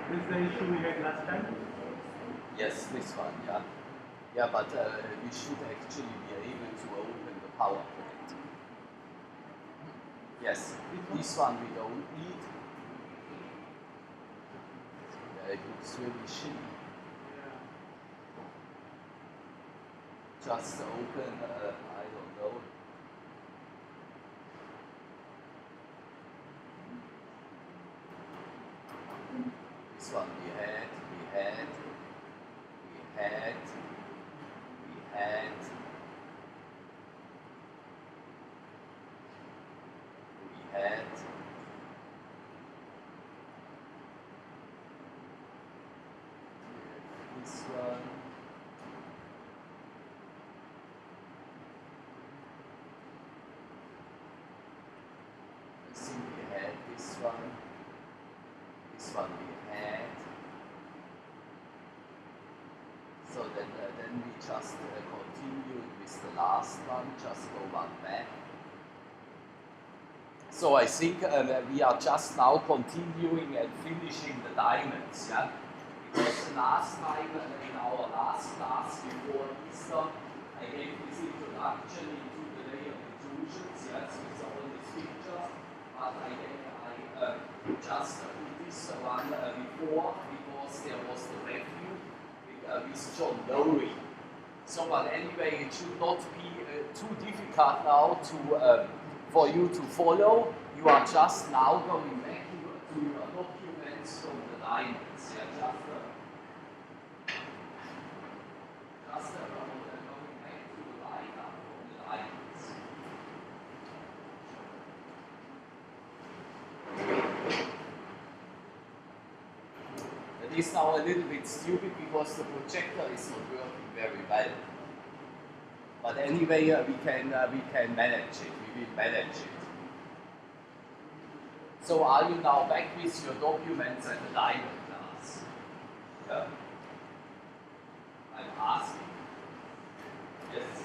This is the issue we had last time? Yes, this one, yeah. Yeah, but we should actually be able to open the power point. Yes, this one we don't need. It looks really shitty. Just open, I don't know. This one we had. We had. This one. I think we had this one. This one we had. So then we just continue with the last one, just go one back. So I think we are just now continuing and finishing the diamonds, yeah? Because the last time in our last class before Easter, I gave this introduction into the layer intrusions, yes, with all these pictures, but I just put this one before because there was the review with John Lowry. So, but anyway, it should not be too difficult now to for you to follow. You are just now going back to your documents from the diamonds. Yeah, going back to the lineup from the diamonds. It is now a little bit stupid because the projector is not working very well. But anyway, we can manage it. We will manage it. So are you now back with your documents at the diamond class? Yeah. I'm asking. Yes.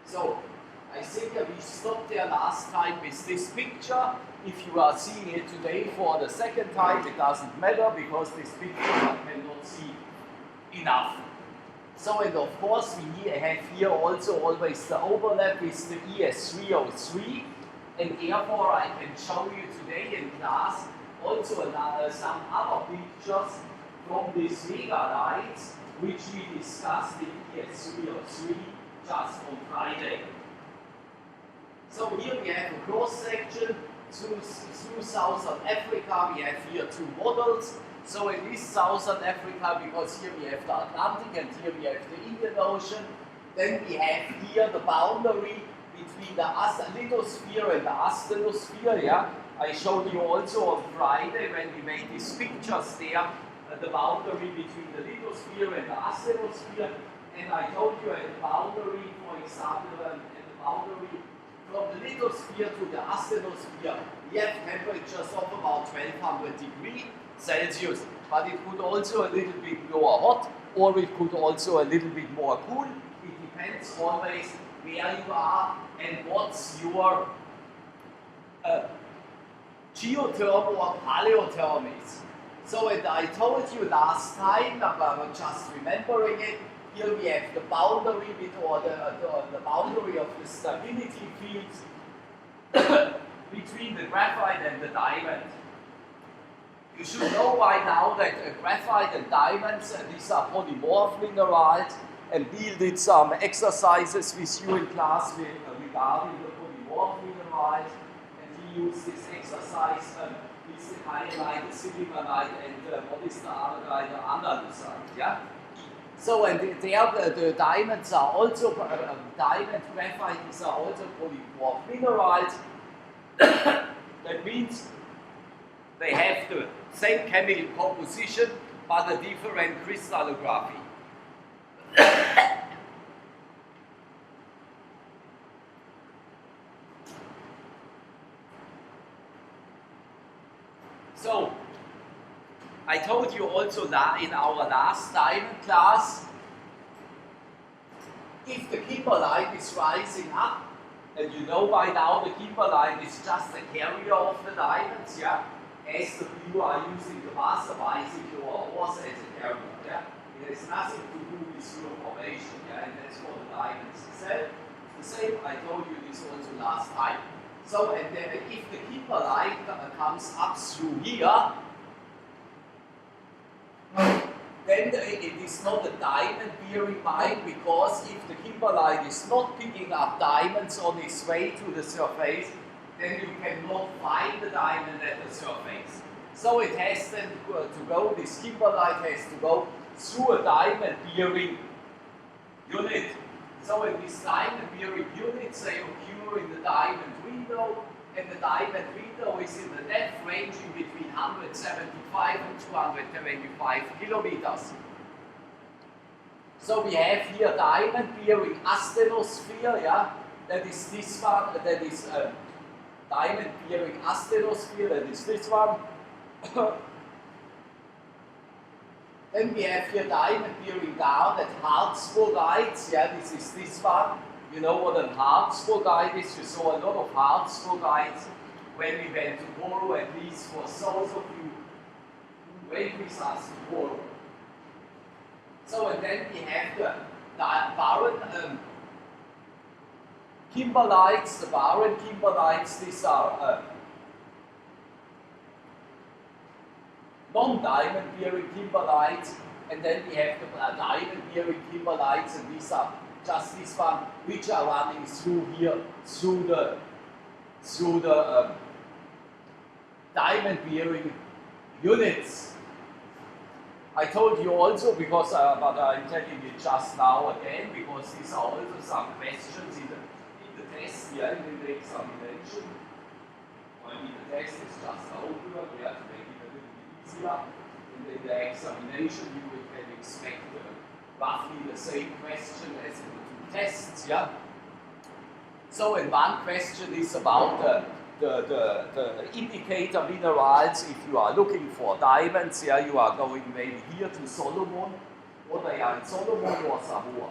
So I think we stopped there last time with this picture. If you are seeing it today for the second time, it doesn't matter because this picture I cannot see enough. So, and of course we have here also always the overlap with the ES301, and therefore I can show you today in class also some other pictures from these mega lights which we discussed in ES303 just on Friday. So here we have a cross section through Southern Africa. We have here two models. So it is Southern Africa because here we have the Atlantic and here we have the Indian Ocean. Then we have here the boundary between the lithosphere and the asthenosphere. Yeah, I showed you also on Friday when we made these pictures there, the boundary between the lithosphere and the asthenosphere. And I told you at the boundary, for example, and the boundary from the lithosphere to the asthenosphere, we have temperatures of about 1200 degrees Celsius, but it could also a little bit more hot, or it could also a little bit more cool. It depends always where you are and what's your geothermal or paleotherm is. So, and I told you last time, I'm just remembering it, here we have the boundary the boundary of the stability fields between the graphite and the diamond. You should know by now that graphite and diamonds, these are polymorph minerals, and Neil did some exercises with you in class regarding the polymorph minerals, and he used this exercise with the hyaline, the siliconite, and what is the other guy, the andesite, yeah? So, and the diamonds are also, diamond graphite, these are also polymorph minerals. That means they have the same chemical composition, but a different crystallography. So, I told you also that in our last diamond class, if the kimberlite is rising up And you know by now the kimberlite is just a carrier of the diamonds, yeah? As the you are using the master bicycle or horse as a carrier, yeah? It has nothing to do with your formation, yeah? And that's for the diamonds itself. The same, I told you this also last time. So, and then if the kimberlite comes up through here, then it is not a diamond-bearing mine, because if the kimberlite is not picking up diamonds on its way to the surface, then you cannot find the diamond at the surface. So it has then to go, this kimberlite has to go through a diamond-bearing unit. So in these diamond-bearing units, they occur in the diamond window, and the diamond window is in the depth ranging between 175 and 225 kilometers. So we have here diamond-bearing astenosphere, yeah, that is this one, that is diamond-bearing astenosphere, that is this one. Then we have here diamond-bearing garnet harzburgites, yeah, this is this one. You know what a harzburgite is? You saw a lot of harzburgites when we went to borrow, at least for those of you who went with us to borrow. So, and then we have the barren kimberlites, the barren kimberlites. These are non-diamond-bearing kimberlites, and then we have the diamond-bearing kimberlites, and these are just this one, which are running through here, through the diamond-bearing units. I told you also, because but I'm telling you just now again, because these are also some questions in the test here, in the examination. I mean, the test is just an overview, we have to make it a little bit easier. And in the examination, you can expect roughly the same question as in the two tests, yeah? So, and one question is about the indicator minerals. If you are looking for diamonds, yeah, you are going maybe here to Solomon, or they are in Solomon or Samoa.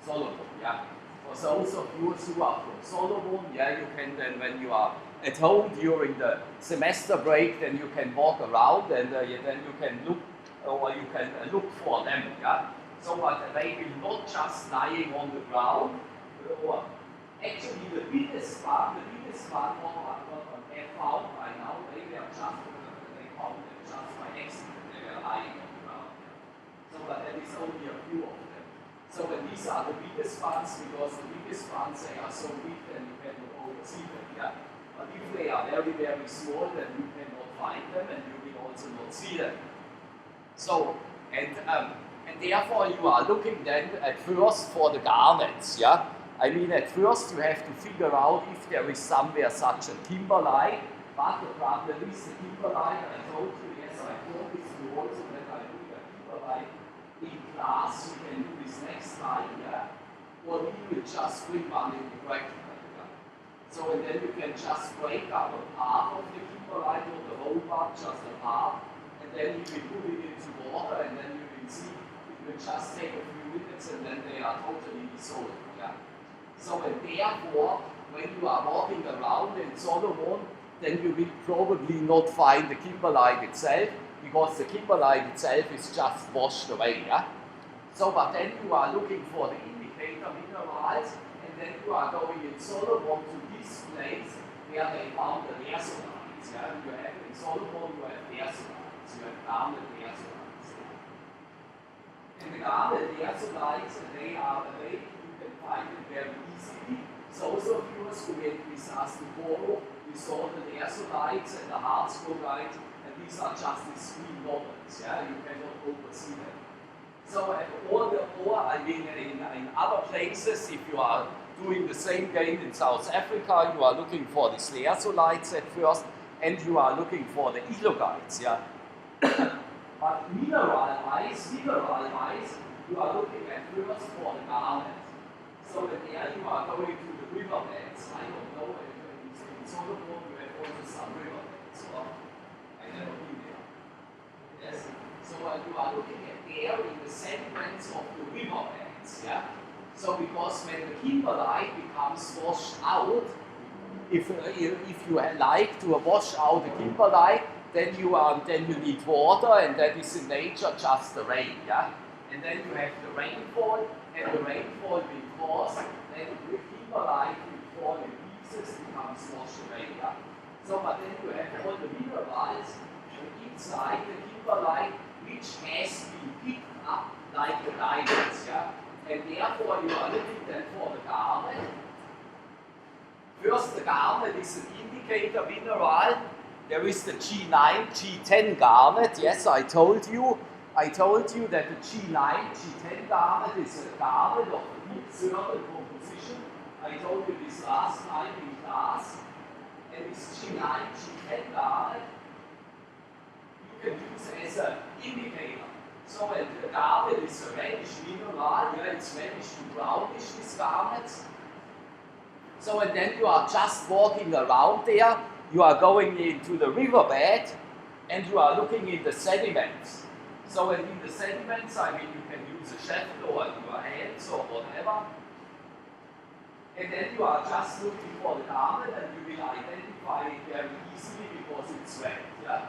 Solomon, yeah. For those of you who are from Solomon, yeah, you can then, when you are at home during the semester break, then you can walk around, and then you can look, or you can look for them, yeah. So, but they will not just lying on the ground, or actually the biggest one what I found by now, they were just, they found them just by accident, they were lying on the ground. So, but there is only a few of them. So, and these are the biggest ones, because the biggest ones, they are so big that you cannot oversee them, yeah. But if they are very, very small, then you cannot find them, and you will also not see them. So, and therefore you are looking then at first for the garnets, yeah? I mean, at first you have to figure out if there is somewhere such a kimberlite, but the problem is the kimberlite, I told you, yes, I promised you also that I do a kimberlite in class, you can do this next time, yeah? Or we will just bring one in the practical, yeah? So, and then you can just break up a part of the kimberlite, not the whole part, just a part, and then you will put it into water, and then you will see it will just take a few minutes, and then they are totally dissolved, yeah? So, and therefore, when you are walking around in Solomon, then you will probably not find the kimberlite itself, because the kimberlite itself is just washed away, yeah? So, but then you are looking for the indicator minerals, and then you are going in Solomon to this place where they found the lersolites, yeah? You have in Solomon, you have lersolites, you have garnet lersolites. And the garnet lersolites, they are available. Find it very easily. Those of you who went with us to borrow, we saw the lersolites and the harzburgites, and these are just these green dots, yeah, you cannot oversee them. So, I mean, in other places, if you are doing the same game in South Africa, you are looking for the lersolites at first, and you are looking for the elogites, yeah. But mineral-wise, you are looking at first for the garnet. So that there you are going to the riverbeds. I don't know if in Solomon you have also some riverbeds, or I never been there. Yes. So you are looking at there in the segments of the riverbeds, yeah? So because when the kimberlite becomes washed out, if you like to wash out the kimberlite, then you need water, and that is in nature just the rain, yeah. And then you have the rainfall, and the rainfall will cause then the kimberlite will fall in pieces, becomes washed away, yeah. So, but then you have all the minerals inside the kimberlite, which has been picked up like the diamonds, yeah. And therefore you are looking then for the garnet. First, the garnet is an indicator mineral. There is the G9, G10 garnet. Yes, I told you that the G9, G10 garnet is a garnet of a certain composition. I told you this last time in class. And this G9, G10 garnet you can use as an indicator. So the garnet is a reddish mineral, yeah, it's reddish to brownish, these garnets. So and then you are just walking around there, you are going into the riverbed, and you are looking in the sediments. So and in the sediments, I mean, you can use a shovel or your hands or whatever. And then you are just looking for the garnet, and you will identify it very easily because it's red, yeah?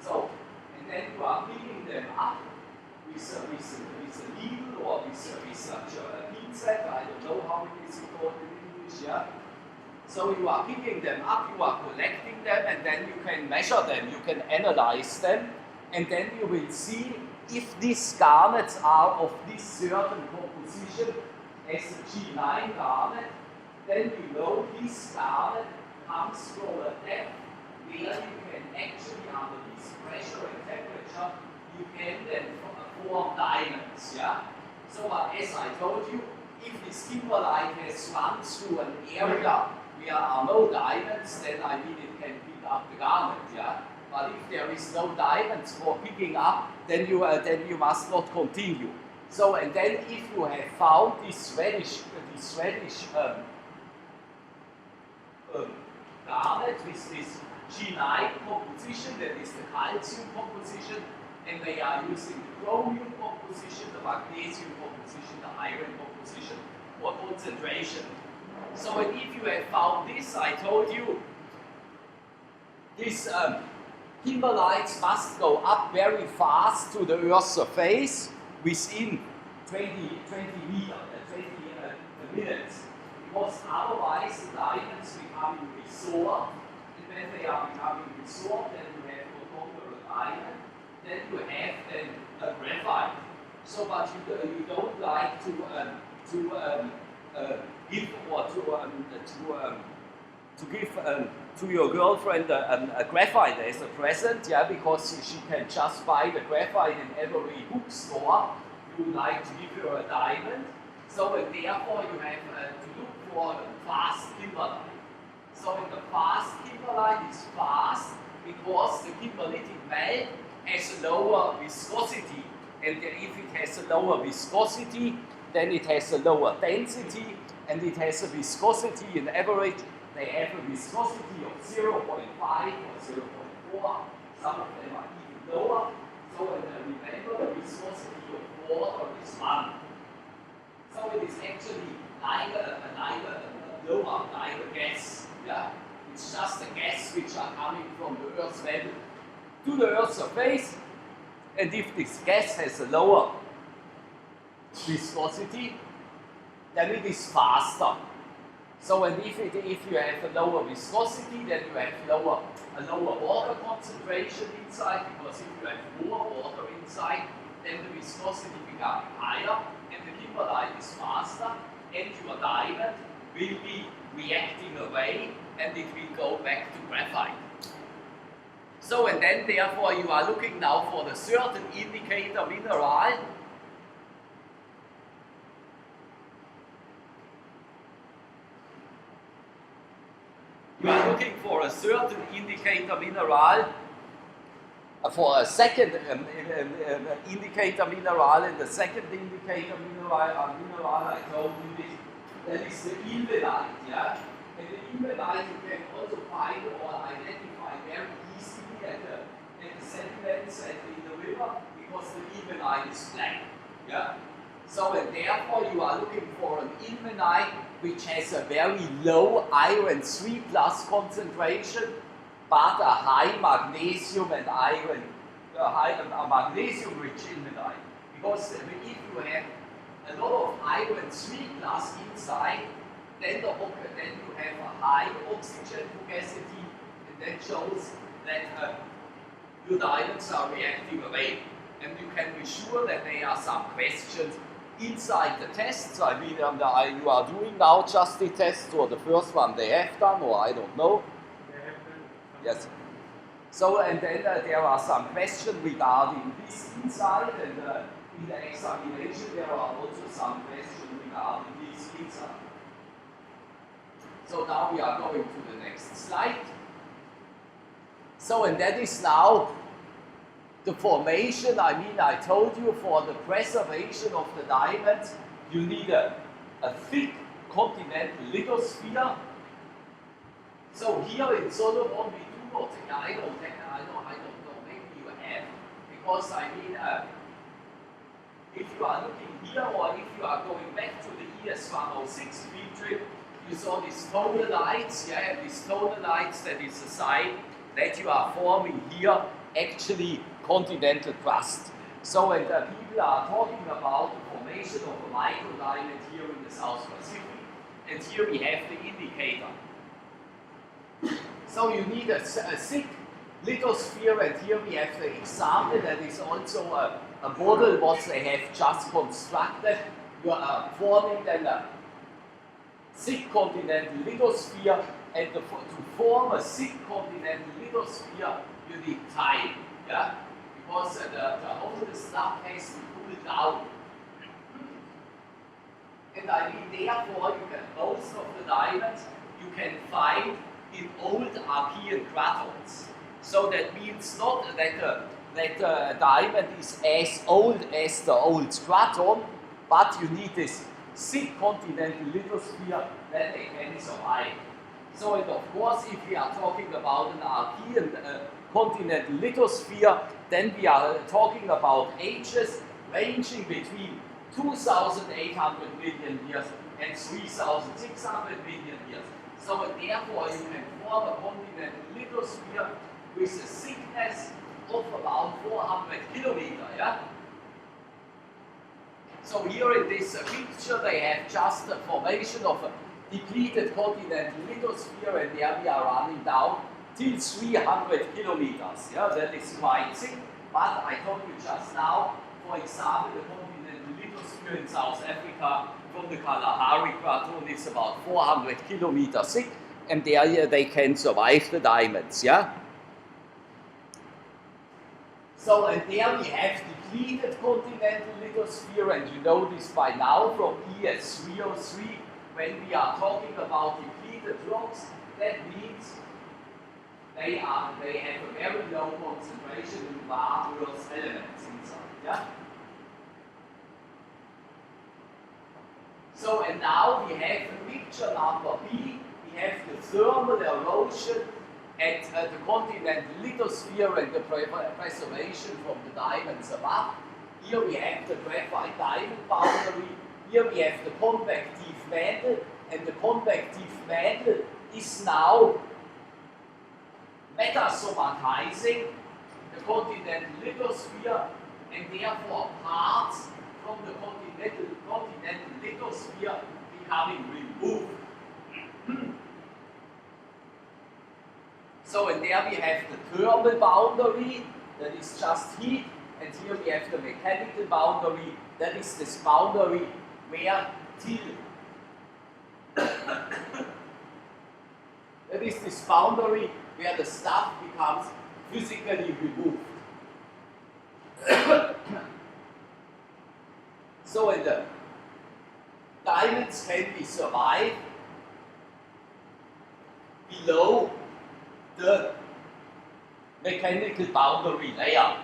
So, and then you are picking them up with a needle or with such a pinset. I don't know how it is called in English, yeah? So you are picking them up, you are collecting them, and then you can measure them, you can analyze them, and then you will see if these garnets are of this certain composition as a G9 garnet, then you know this garnet comes from a depth where you can actually, under this pressure and temperature, you can then form diamonds, yeah? So as I told you, if this kimberlite has run through an area where there are no diamonds, then I mean it can pick up the garnet, yeah? But if there is no diamonds for picking up, then you must not continue. So and then if you have found this reddish garnet with this G9 composition, that is the calcium composition, and they are using the chromium composition, the magnesium composition, the iron composition, or concentration. So and if you have found this, I told you, these kimberlites must go up very fast to the Earth's surface within 20 minutes, because otherwise the diamonds becoming resorbed, and when they are becoming resorbed, then you have no longer a diamond, then you have then a graphite. So, but you don't like to give or to give to your girlfriend a graphite as a present, yeah, because she can just buy the graphite in every bookstore. You would like to give her a diamond, so and therefore you have to look for a fast kimberlite. So in the fast kimberlite is fast because the kimberlitic melt has a lower viscosity, and if it has a lower viscosity, then it has a lower density, and it has a viscosity in average. They have a viscosity of 0.5 or 0.4. Some of them are even lower. So remember, the viscosity of water is 1. So it is actually like a lower, like a gas. Yeah? It's just a gas which are coming from the Earth's level to the Earth's surface. And if this gas has a lower viscosity, then it is faster. So, and if you have a lower viscosity, then you have a lower water concentration inside, because if you have more water inside, then the viscosity becomes higher, and the kimberlite is faster, and your diamond will be reacting away, and it will go back to graphite. So, and then therefore you are looking now for the certain indicator mineral. You are looking for a certain indicator mineral, for a second indicator mineral, and the second indicator mineral I told you this, that is the ilmenite, yeah? And the ilmenite you can also find or identify very easily at the sediments and in the river, because the ilmenite is black, yeah? So and therefore you are looking for which has a very low iron 3 plus concentration, but a high magnesium and iron, a magnesium rich ilmenite. Because if you have a lot of iron 3 plus inside, then you have a high oxygen fugacity, and that shows that your diamonds are reacting away. And you can be sure that there are some questions inside the tests. I mean, you are doing now just the tests, or the first one they have done, or I don't know. They have done. Yes. So, and then there are some questions regarding this inside, and in the examination there are also some questions regarding this inside. So now we are going to the next slide. So, and that is now the formation. I mean, I told you for the preservation of the diamond, you need a thick continental lithosphere. So here in Solomon we do not, I don't know, maybe you have, because I mean, if you are looking here, or if you are going back to the ES301 field trip, you saw these tonalites, yeah, and these tonalites, that is a sign that you are forming here actually continental crust. So, and people are talking about the formation of a microdiamond here in the South Pacific, and here we have the indicator. So you need a thick lithosphere, and here we have the example that is also a model what they have just constructed. You are forming then a thick continental lithosphere, and to form a thick continental lithosphere you need time, yeah? Because the stuff has to cool down. And I mean, therefore, you can, most of the diamonds you can find in old Archean cratons. So that means not that a diamond is as old as the old craton, but you need this thick continental lithosphere that they can survive. So, and of course, if we are talking about an Archean continental lithosphere, then we are talking about ages ranging between 2,800 million years and 3,600 million years. So, and therefore, you can form a continental lithosphere with a thickness of about 400 kilometers. Yeah? So here in this picture, they have just the formation of a depleted continental lithosphere, and there we are running down till 300 kilometers. Yeah, that is quite thick. But I told you just now, for example, the continental lithosphere in South Africa from the Kalahari Craton is about 400 kilometers thick, and there they can survive the diamonds. Yeah. So, and there we have depleted continental lithosphere, and you know this by now from ES303. When we are talking about depleted rocks, that means they have a very low concentration in varous elements inside. Yeah? So, and now we have picture number B. We have the thermal erosion at the continental lithosphere and the preservation from the diamonds above. Here we have the graphite diamond boundary. Here we have the convective mantle, and the convective mantle is now metasomatizing the continental lithosphere, and therefore parts from the continental lithosphere becoming removed. So, and there we have the thermal boundary, that is just heat, and here we have the mechanical boundary, that is this boundary where that is this boundary where the stuff becomes physically removed. So, and the diamonds can be survived below the mechanical boundary layer.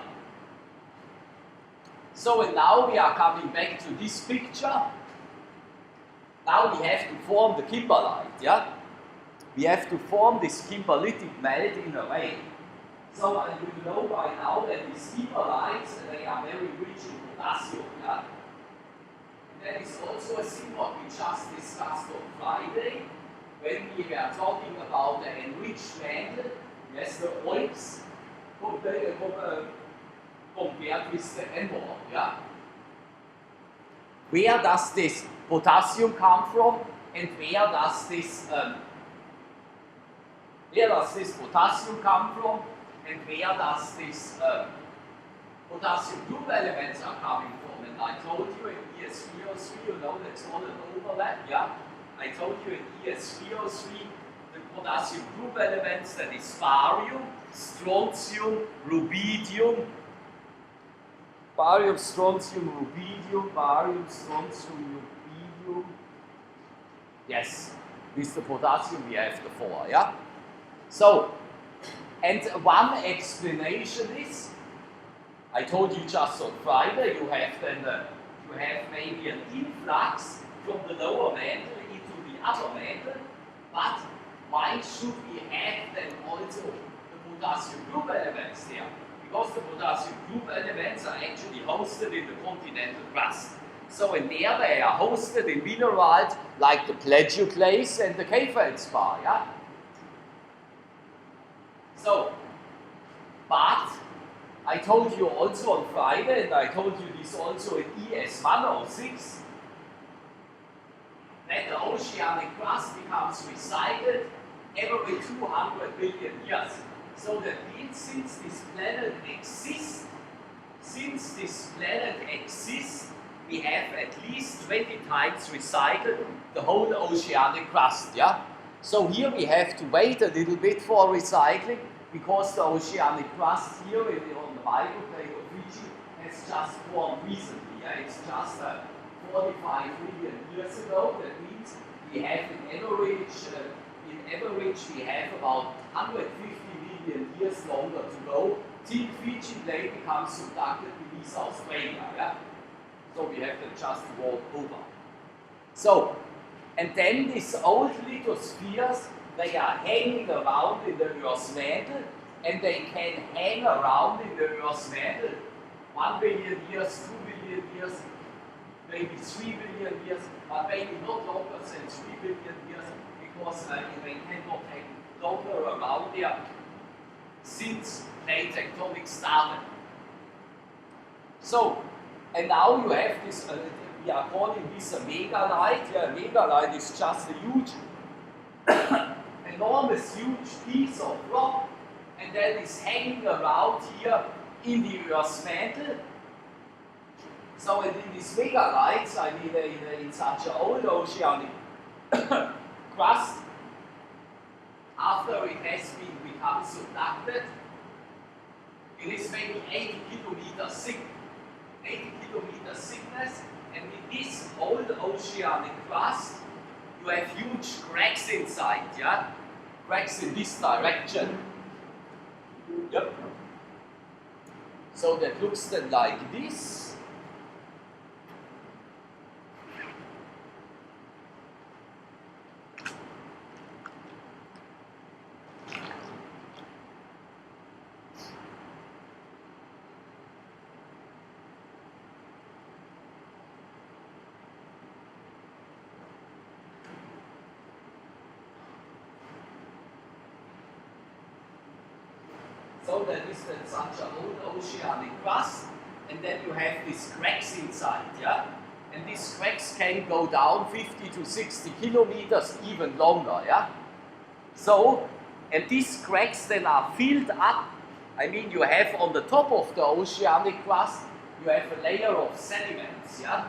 So, and now we are coming back to this picture. Now we have to form the kimberlite, yeah? We have to form this kimberlitic melt in a way. So, and you know by now that these kimberlites, they are very rich in potassium, yeah? That is also a thing what we just discussed on Friday when we were talking about the enriched mantle, yes, the oils compared with the NMOR. Yeah? Where does this potassium come from, and where does this potassium come from, and where does this potassium group elements are coming from? And I told you in ES303, you know that's not an overlap, yeah? I told you in ES303 the potassium group elements, that is barium, strontium, rubidium, barium, strontium, rubidium, barium, strontium, rubidium. Yes, with the potassium we have the 4, yeah? So, and one explanation is, I told you just on Friday, you have then you have maybe an influx from the lower mantle into the upper mantle, but why should we have then also the potassium group elements there? Because the potassium group elements are actually hosted in the continental crust. So in there they are hosted in minerals like the plagioclase and the K-feldspar, yeah? So, but I told you also on Friday, and I told you this also in ES106, that the oceanic crust becomes recycled every 200 billion years. So that means since this planet exists, we have at least 20 times recycled the whole oceanic crust, yeah? So here we have to wait a little bit for recycling, because the oceanic crust here on the microplate of Fiji has just formed recently. Yeah? It's just 45 million years ago. That means we have in average we have about 150 million years longer to go till Fiji plate becomes subducted beneath Australia. Yeah? So we have to just walk over. So, and then these old lithospheres, they are hanging around in the Earth's mantle, and they can hang around in the Earth's mantle 1 billion years, 2 billion years, maybe 3 billion years, but maybe not longer than 3 billion years, because they cannot hang longer around there since plate tectonics started. So, and now you have this, we are calling this a megalite. Yeah, a megalite is just a huge enormous, huge piece of rock, and that is hanging around here in the Earth's mantle. So in these megalites, I mean in such an old oceanic crust, after it has become subducted, it is maybe 80 kilometers thick, 80 kilometers thickness, and in this old oceanic crust, you have huge cracks inside, yeah? Cracks in this direction. Yep. So that looks then like this. So that is then such an old oceanic crust, and then you have these cracks inside, yeah? And these cracks can go down 50 to 60 kilometers, even longer, yeah? So, and these cracks then are filled up. I mean, you have on the top of the oceanic crust, you have a layer of sediments, yeah?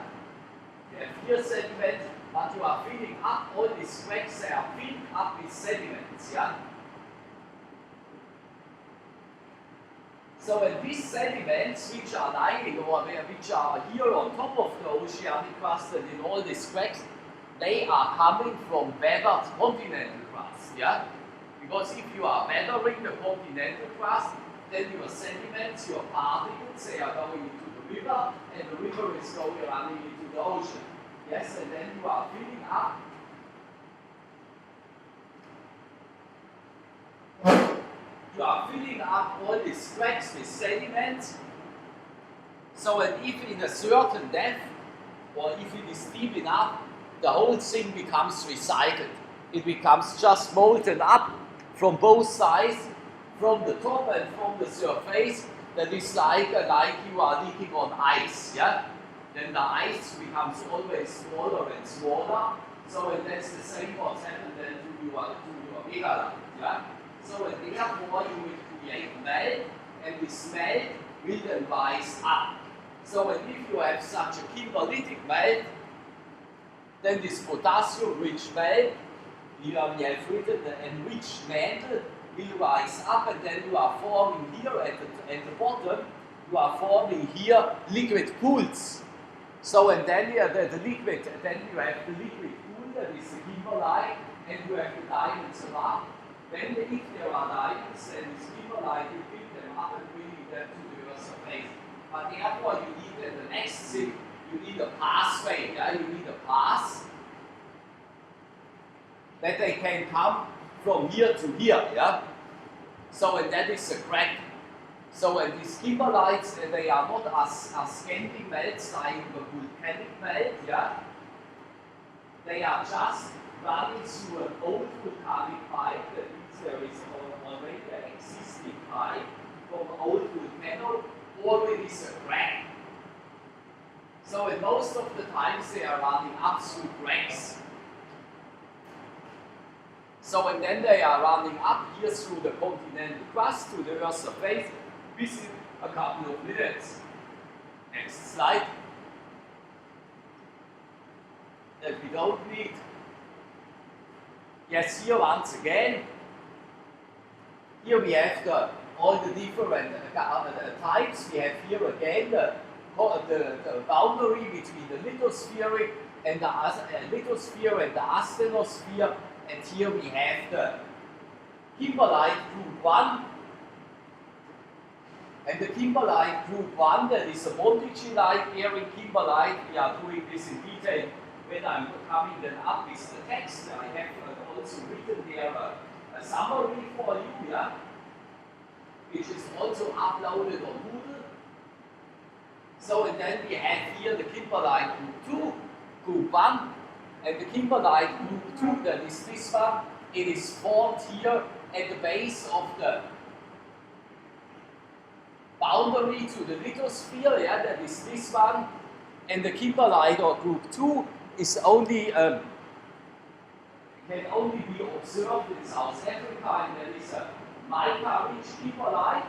You have here sediment, but you are filling up all these cracks, they are filled up with sediments, yeah? So and these sediments which are lying or which are here on top of the oceanic crust and in all these cracks, they are coming from weathered continental crust, yeah? Because if you are weathering the continental crust, then your sediments, your particles, they are going into the river, and the river is going running into the ocean. Yes, and then you are filling up all these cracks with sediments. So and if in a certain depth or if it is deep enough, the whole thing becomes recycled. It becomes just molten up from both sides, from the top and from the surface. That is like you are leaking on ice, yeah? Then the ice becomes always smaller and smaller. So and that's the same what's happened then to your megalite, yeah? So and therefore you will create melt, and this melt will then rise up. So and if you have such a kimberlitic melt, then this potassium-rich melt, here we have written the enriched mantle, will rise up, and then you are forming here at the bottom, you are forming here liquid pools. So and then the liquid, then you have the liquid pool, that is the kimberlite, and you have the diamonds above. Then if there are diamonds, then this kimberlite will pick them up and bring them to the Earth's surface. But therefore you need then the next thing, you need a pathway, yeah? You need a path that they can come from here to here, yeah? So and that is a crack. So and these kimberlites, they are not as scanty melts like the volcanic melt, yeah? They are just running through an old volcanic pipe. That means there is already an existing pipe from an old volcano, or it is a crack. So and most of the times they are running up through cracks. So and then they are running up here through the continental crust to the Earth's surface within a couple of minutes. Next slide. That we don't need. Yes, here once again. Here we have all the different types. We have here again the boundary between the lithospheric and the lithosphere and the asthenosphere. And here we have the kimberlite group 1. And the kimberlite group 1, that is a montigylite bearing kimberlite. We are doing this in detail when I'm coming then up with the text. I have also written there a summary for you, yeah, which is also uploaded on Moodle. So and then we have here the kimberlite group 2, group 1. And the kimberlite group 2, that is this one, it is formed here at the base of the boundary to the lithosphere, yeah, that is this one. And the kimberlite or group 2 is only can only be observed in South Africa, and there is a mica-rich kimberlite.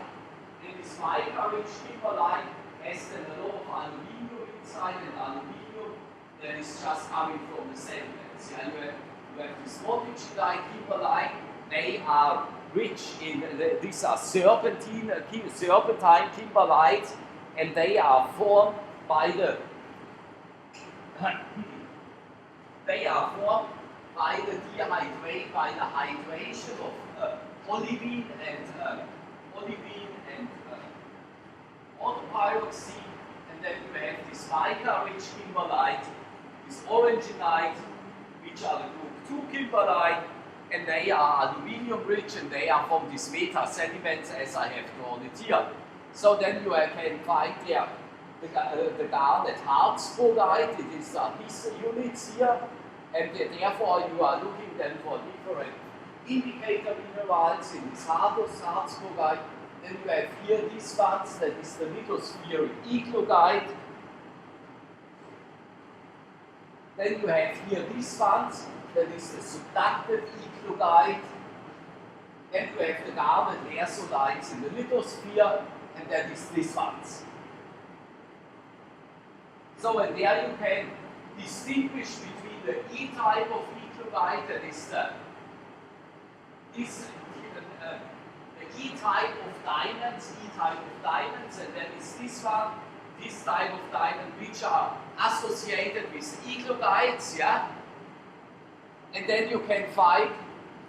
And this mica-rich kimberlite has then a lot of aluminium inside, and aluminium that is just coming from the sediments. Yeah, you have this montigylite kimberlite. They are rich in these are serpentine kimberlites, and they are formed by the hydration of olivine and autopyroxene, and then you have this mica-rich kimberlite, this orangenite, which are the group 2 kimberlite, and they are aluminium rich, and they are from these meta sediments as I have drawn it here. So then you can find there the garnet harzburgite. It is these units here, and therefore you are looking then for different indicator minerals in this harzburgite. Then you have here these ones, that is the lithospheric eclogite. Then you have here these ones, that is the subducted eclogite. Then you have the garnet lersolites in the lithosphere, and that is these ones. So and there you can distinguish between the E-type of eclogite, that is the E-type of diamonds, and then is this one, this type of diamond, which are associated with eclogites, yeah? And then you can find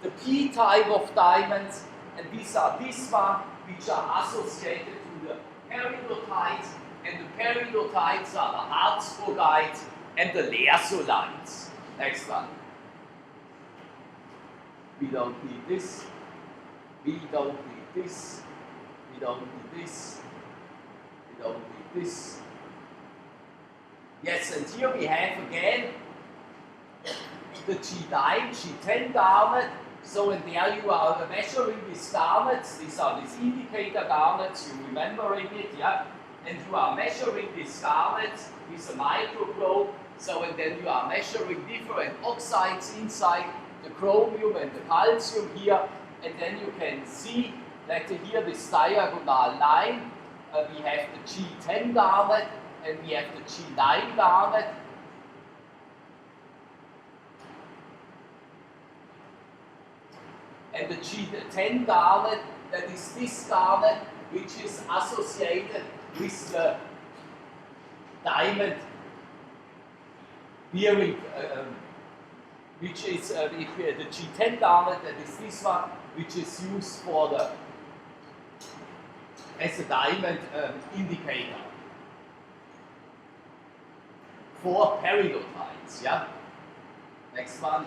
the P-type of diamonds, and these are this one, which are associated to the peridotites, and the peridotites are the harzburgites and the lersolites. Next one. We don't need this. We don't need this. We don't need this. We don't need this. Yes, and here we have again the G9, G10 garnet. So in there you are measuring these garnets. These are these indicator garnets, you remembering it, yeah? And you are measuring these garnets with a microprobe. So and then you are measuring different oxides inside the chromium and the calcium here. And then you can see that here this diagonal line, we have the G10 garnet and we have the G9 garnet. And the G10 garnet, that is this garnet, which is associated with the diamond bearing, which is the G10 garnet, that is this one, which is used for the as a diamond indicator for peridotites. Yeah. Next one.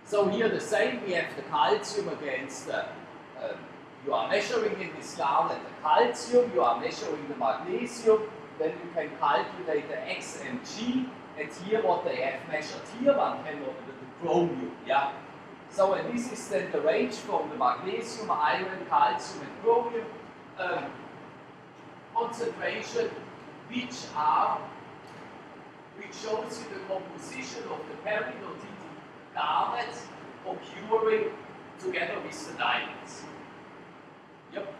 So here the same, we have the calcium against the, you are measuring in this garnet the calcium, you are measuring the magnesium, then you can calculate the X and G, and here what they have measured here, one can look at the chromium, yeah? So, and this is then the range from the magnesium, iron, calcium, and chromium concentration, which shows you the composition of the peridotic garnets occurring together with the diamonds. Yep.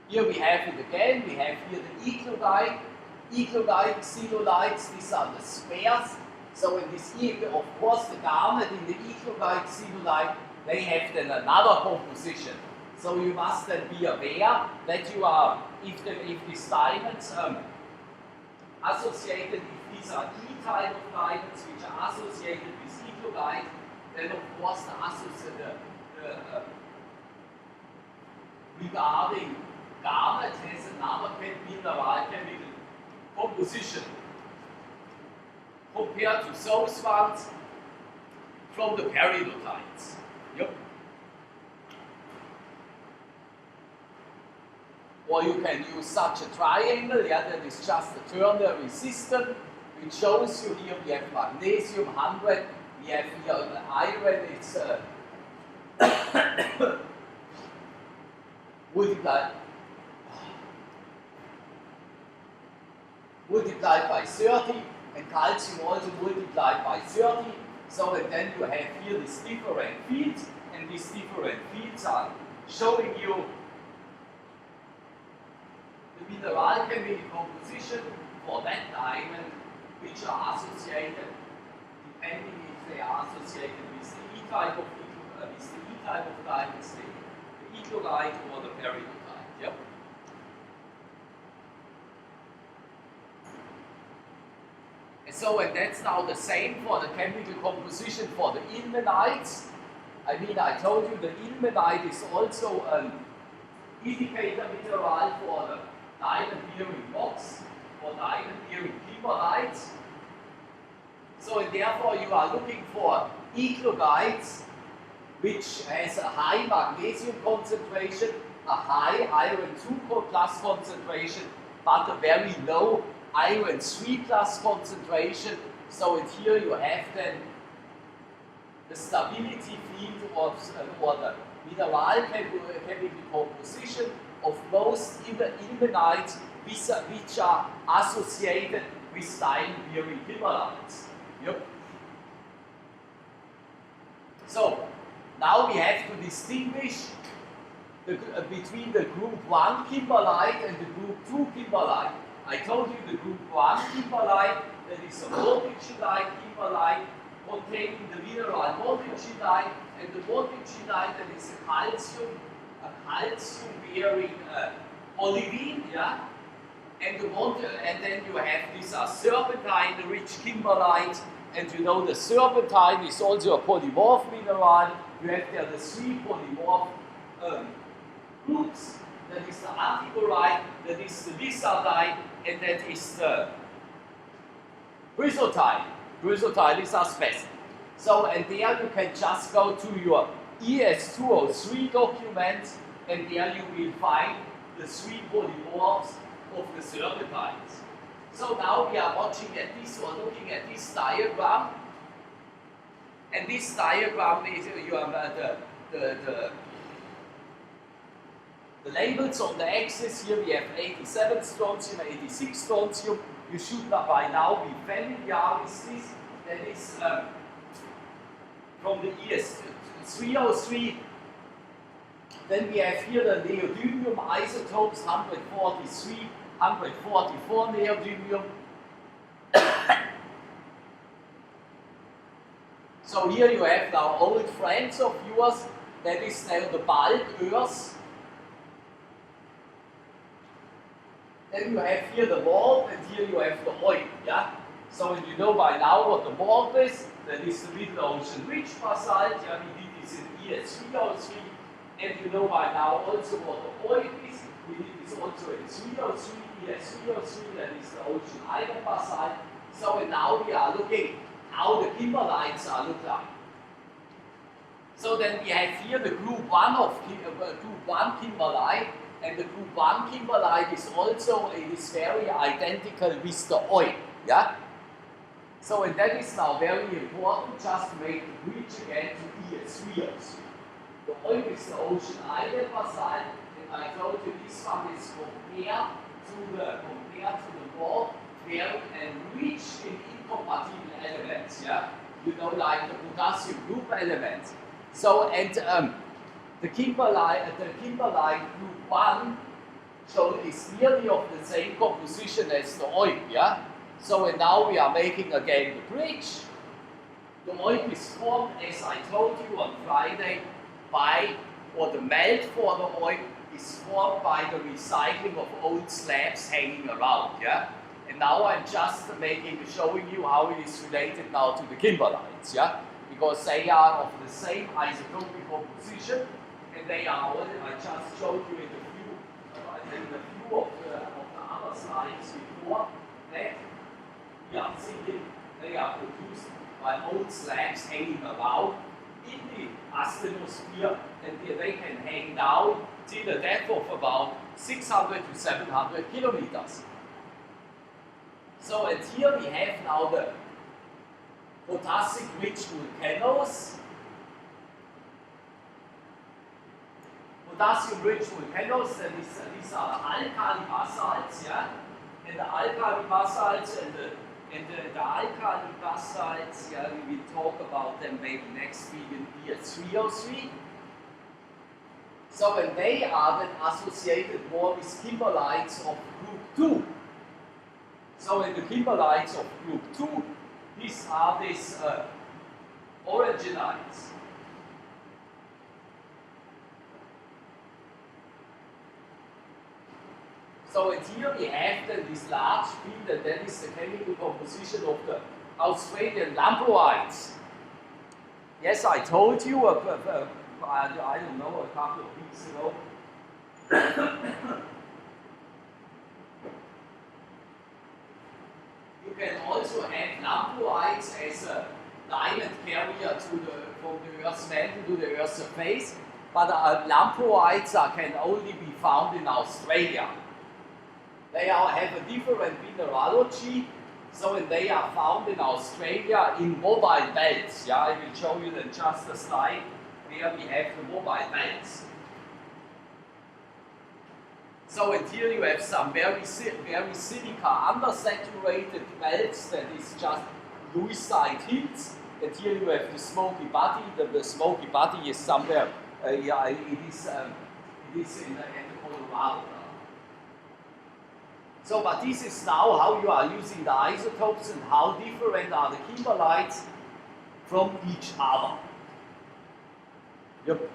Here we have it again. We have here the eclogite, xenolites. These are the spares. So in this, of course, the garnet in the eclogite, xenolite, they have then another composition. So you must then be aware that you are, if these diamonds associated, if these are E-type of diamonds which are associated with eclogite, then of course regarding garnet has another mineral chemical composition compared to those ones from the peridotites. Yep. Or you can use such a triangle, yeah, that is just a ternary system, which shows you here we have magnesium 100, we have here iron, it's multiplied by 30, and calcium also multiplied by 30. So and then you have here these different fields, and these different fields are showing you the mineral chemical composition for that diamond, which are associated, depending if they are associated with the E-type of diamonds, the eclogite or the peridotite. Yep. And so, and that's now the same for the chemical composition for the ilmenites. I mean, I told you the ilmenite is also an indicator mineral for the diamond-bearing rocks or diamond-bearing kimberlites. So and therefore you are looking for eclogites which has a high magnesium concentration, a high iron 2 plus concentration, but a very low iron 3 plus concentration. So and here you have then the stability field or the mineral chemical composition of most ilmenites which are associated with diamond-bearing kimberlites. Yep. So now we have to distinguish between the group 1 kimberlite and the group 2 kimberlite. I told you the group 1 kimberlite, that is a multigidite kimberlite containing the mineral multigidite, and the multigidite, that is a calcium-bearing olivine, yeah. And then you have this serpentine-rich kimberlite, and you know the serpentine is also a polymorph mineral. You have there the 3 polymorph groups. That is the antiborite, that is the lizardite, and that is the chrysotile. Chrysotile is asbestos. So, and there you can just go to your ES301 document, and there you will find the 3 polymorphs of the serpentines. So now we are watching at this or looking at this diagram, and this diagram is you have the labels on the axis. Here we have 87 strontium, 86 strontium. You should by now be familiar with this. That is from the ES303. Then we have here the neodymium isotopes, 143, 144 neodymium. So here you have now old friends of yours, that is now the bulk earth. Then you have here the warp, and here you have the oil, yeah? So you know by now what the warp is. That is the middle ocean ridge basalt, yeah? We did this in ES303. And you know by now also what the oil is. We did this also in 303, ES303, that is the ocean island basalt. So now we are looking how the kimberlites are look like. So then we have here the group 1 of group 1 kimberlite, and the group 1 kimberlite is also, it is very identical with the oil, yeah? So and that is now very important, just to make the bridge again to ES303. The oil is the ocean island basalt, and I told you this one is compared to the wall, very enriched in incompatible elements, yeah? You know, like the potassium group elements. So, and the kimberlite group 1 is nearly of the same composition as the oil, yeah? So, and now we are making again the bridge. The oil is formed, as I told you on Friday, or the melt for the oil is formed by the recycling of old slabs hanging around, yeah? And now I'm just showing you how it is related now to the kimberlites, yeah? Because they are of the same isotopic composition, and they are all, I just showed you in the few of the other slides before, that we are seeing they are produced by old slabs hanging around in the asthenosphere, and they can hang down till a depth of about 600 to 700 kilometers. So, and here we have now the potassic-rich volcanoes. Potassium-rich volcanoes, and these are the alkali basalts, yeah? And the alkali basalts and the alkali basalts, yeah, we will talk about them maybe next week in year 303. So, and they are then associated more with kimberlites of group 2. So, in the kimberlites of group 2, these are these orangenites. So, and here we have then this large field, and that is the chemical composition of the Australian lamproites. Yes, I told you, I don't know, a couple of weeks ago. You can also have lamproites as a diamond carrier from the Earth's mantle to the Earth's surface, but lamproites can only be found in Australia. They have a different mineralogy, so they are found in Australia in mobile belts. Yeah, I will show you then just a slide where we have the mobile belts. So, and here you have some very silica undersaturated belts that is just Lewisite hills, and here you have the smoky body. The smoky body is somewhere, yeah, it is in the Colorado. So, but this is now how you are using the isotopes and how different are the kimberlites from each other. Yep.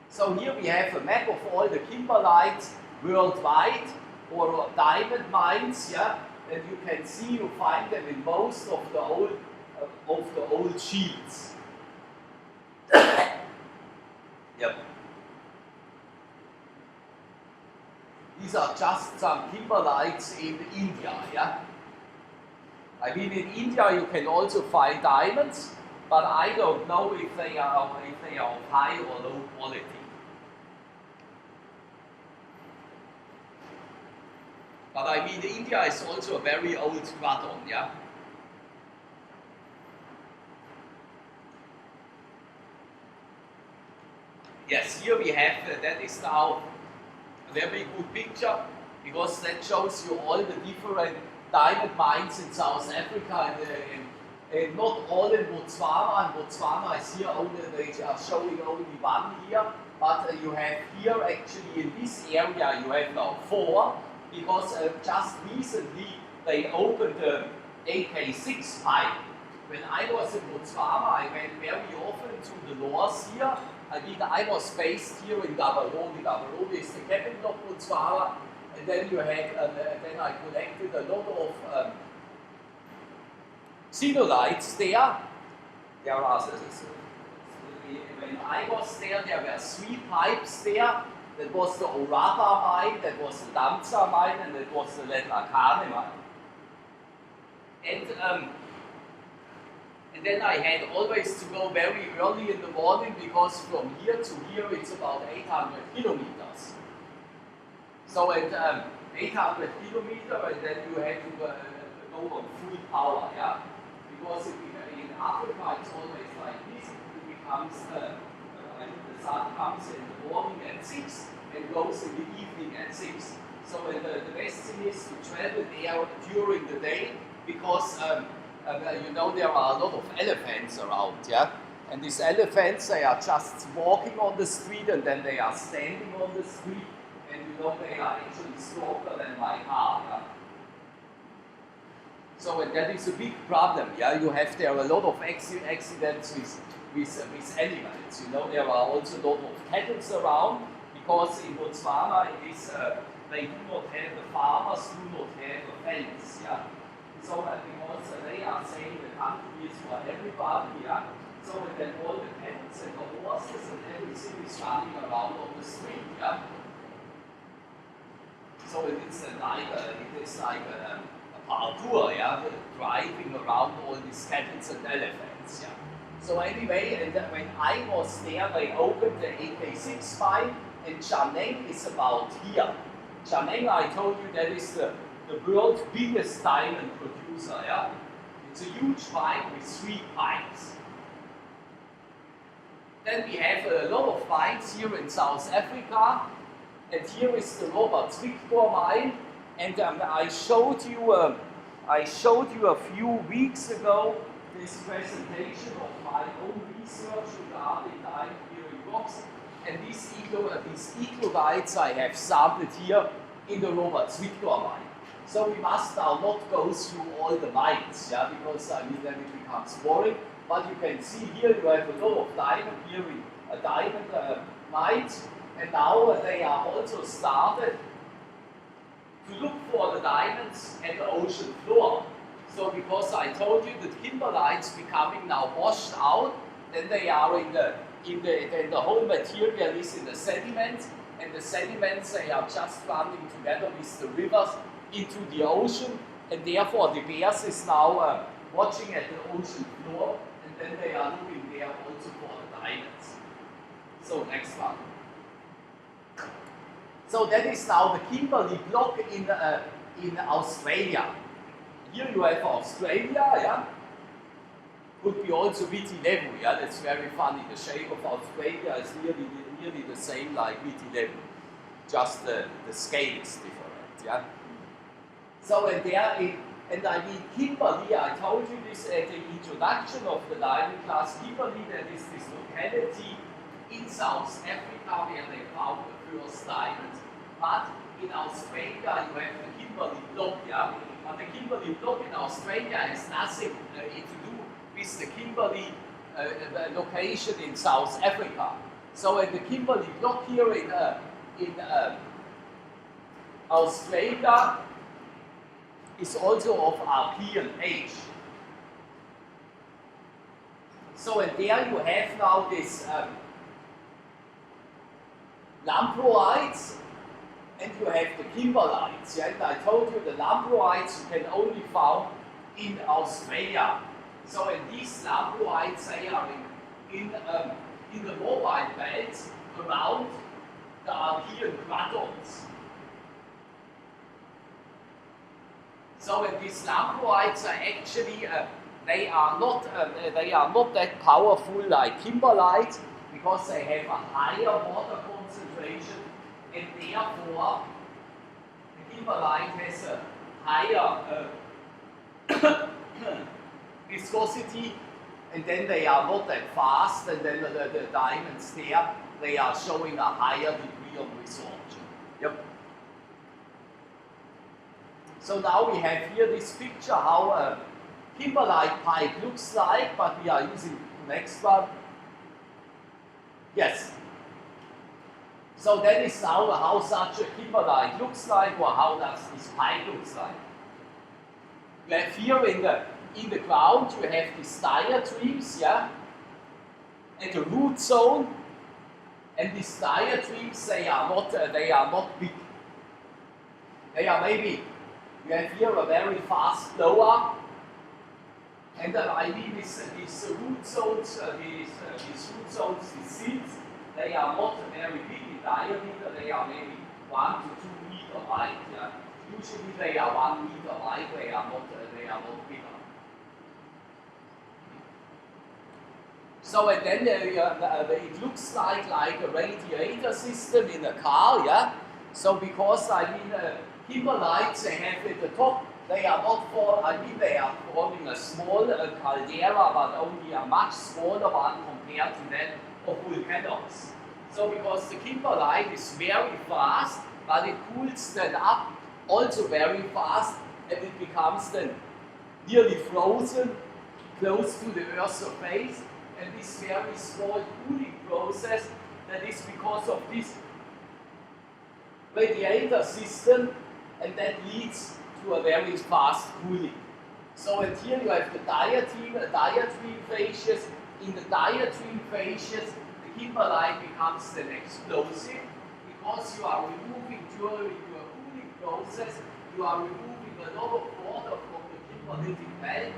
So here we have a map of all the kimberlites worldwide, or diamond mines, yeah, and you can see you find them in most of the old shields. Yep. These are just some kimberlites in India, yeah. I mean, in India you can also find diamonds, but I don't know if they are of high or low quality. But I mean, India is also a very old radon, yeah. Yes, here we have, that is now a very good picture, because that shows you all the different diamond mines in South Africa, and not all in Botswana. And Botswana is here only, they are showing only one here, but you have here actually in this area you have now 4, because just recently they opened the AK6 mine. When I was in Botswana, I went very often to the north here. I mean, I was based here in Gaborone. Gaborone is the capital of Botswana, and then you had, then I collected a lot of xenolites there. There are, when I was there were 3 pipes there. That was the Oraba mine, that was the Damsa mine, and that was the Letlhakane mine. And then I had always to go very early in the morning, because from here to here it's about 800 kilometers. So at 800 kilometers, and then you had to go on full power, yeah? Because in Africa it's always like this. It becomes, the sun comes in the morning at 6 and goes in the evening at 6. So the best thing is to travel there during the day, because you know, there are a lot of elephants around, yeah? And these elephants, they are just walking on the street, and then they are standing on the street, and you know, they are actually stronger than my car, yeah? So, and that is a big problem, yeah? You have there a lot of accidents with animals, you know? There are also a lot of cattle around, because in Botswana, it is, they do not have, the farmers do not have a fence, yeah? So because they are saying the country is for everybody, yeah? So then all the cattle and the horses and everything is running around on the street, yeah? So it is like a parkour, yeah? Driving around all these cattle and elephants, yeah? So anyway, and when I was there, they opened the AK6 mine, and Chaneng is about here. Chaneng, I told you, that is the world's biggest diamond producer, yeah? It's a huge mine with 3 pipes. Then we have a lot of mines here in South Africa, and here is the Robert Victor mine, and I showed you a few weeks ago this presentation of my own research regarding diamond-bearing rocks, and these eclodites I have sampled here in the Robert Victor mine. So we must now not go through all the mines, yeah, because I mean then it becomes boring. But you can see here you have a lot of diamond-bearing mines, and now they are also started to look for the diamonds at the ocean floor. So because I told you that kimberlites becoming now washed out, then they are then the whole material is in the sediments, and the sediments, they are just running together with the rivers into the ocean, and therefore the bears is now watching at the ocean floor, and then they are looking there also for the diamonds. So next one. So that is now the Kimberley block in Australia. Here you have Australia, yeah. Could be also Viti-Levu, yeah. That's very funny. The shape of Australia is nearly the same like Viti-Levu. Just the scale is different, yeah. So and I mean Kimberley, I told you this at the introduction of the diamond class. Kimberley, that is this locality in South Africa where they found the first diamonds. But in Australia you have the Kimberley block, yeah. But the Kimberley block in Australia has nothing to do with the Kimberley location in South Africa. So the Kimberley block here in Australia is also of Archean age. So and there you have now this lamproids, and you have the kimberlites. Yeah? And I told you the lamproids you can only found in Australia. So in these lamproids, they are in the mobile belts around the archean gradons. So in these lamproids are actually they are not that powerful like kimberlites because they have a higher water concentration, and therefore the kimberlite has a higher viscosity, and then they are not that fast, and then the diamonds there, they are showing a higher degree of resorption. Yep. So now we have here this picture how a kimberlite pipe looks like, but we are using the next one. Yes. So that is now how such a kimberlite looks like, or how does this pipe looks like. You have here in the ground, you have these diatremes, yeah, at the root zone, and these diatremes, they are not big. They are maybe, you have here a very fast flower, and I mean these root zones, these seeds, they are not very big in diameter. They are maybe 1 to 2 meter wide. Yeah. Usually they are 1 meter wide. They are not bigger. So and then it looks like a radiator system in a car, yeah. So because I mean kimberlites, they have at the top, they are not for, I mean they are forming a small caldera, but only a much smaller one compared to that of volcanoes. So because the kimberlite is very fast, but it cools then up also very fast, and it becomes then nearly frozen, close to the Earth's surface. And this very small cooling process, that is because of this radiator system, and that leads to a very fast cooling. So and here you have the diatreme phases. In the diatreme phases, the kimberlite becomes then explosive because you are removing during your cooling process, you are removing a lot of water from the kimberlitic belt.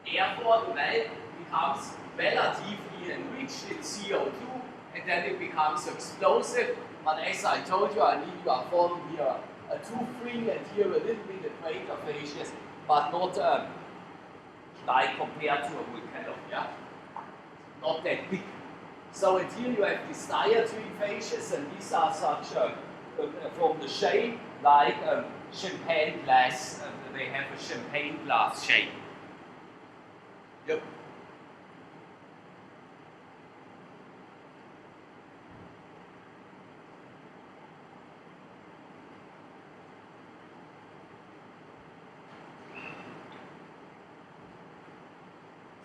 Therefore, the belt becomes relatively enriched in CO2, and then it becomes explosive. But as I told you, I mean you are forming here a tooth ring and here a little bit of crater facies, but not like compared to a volcano, yeah? Not that big. So and here you have these diatreme facies, and these are such from the shape like champagne glass. They have a champagne glass shape. Yep.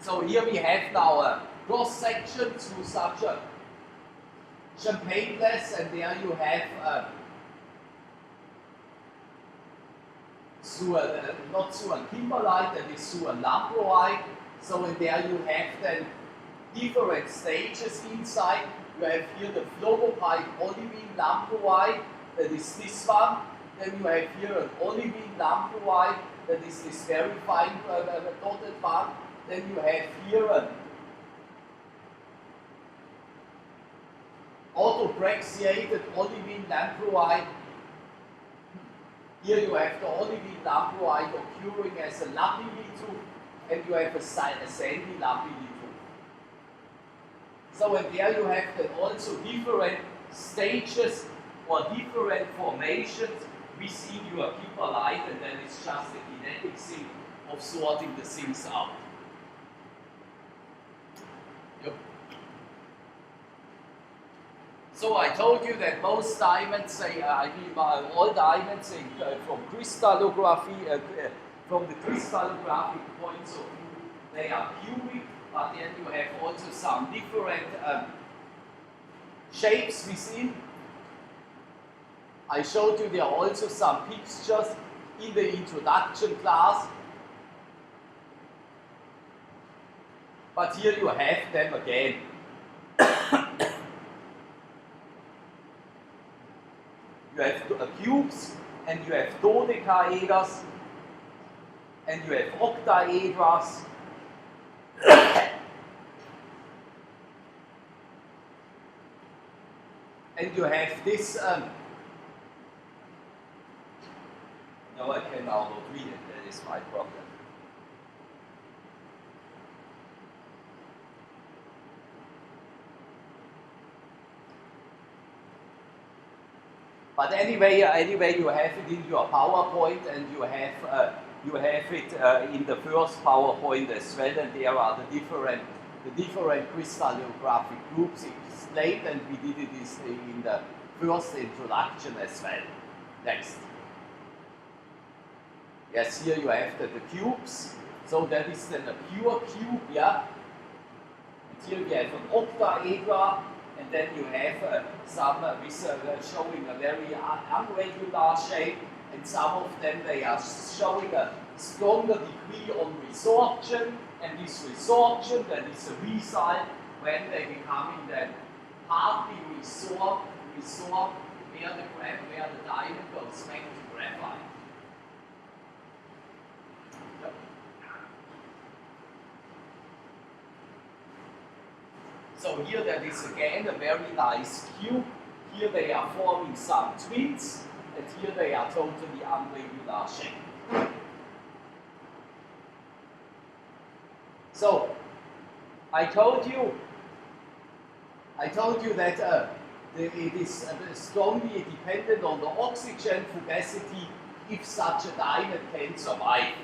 So here we have now a cross section through such a champagne glass, and there you have not through a kimberlite, that is through a lamproite. So in there you have then different stages inside. You have here the phlogopipe olivine lamproite, that is this one. Then you have here an olivine lamproite, that is this very fine dotted one. Then you have here an autobrachiated olivine lamproite. Here you have the olivine lamproite occurring as a lapilli, and you have a sandy lapilli. So and there you have then also different stages or different formations within your kimberlite, and then it's just the kinetic thing of sorting the things out. Yep. So I told you that most diamonds, all diamonds from crystallography, from the crystallographic points of view, they are cubic, but then you have also some different shapes within. I showed you there are also some pictures in the introduction class. But here you have them again. You have cubes, and you have dodecaheders, and you have octaedras. And you have this, no, I can now not read it, that is my problem. But anyway, you have it in your PowerPoint, and you have it in the first PowerPoint as well, and there are the different crystallographic groups explained, and we did it in the first introduction as well. Next. Yes, here you have the cubes. So that is then a pure cube, yeah. And here we have an octaedra, and then you have some showing a very irregular shape, and some of them they are showing a stronger degree on resorption, and this resorption that is a result when they becoming then partly resorb where the diamond goes back to graphite. Yep. So here that is again a very nice cube. Here they are forming some twins, and here they are totally irregular shape. So I told you that it is strongly dependent on the oxygen fugacity if such a diamond can survive.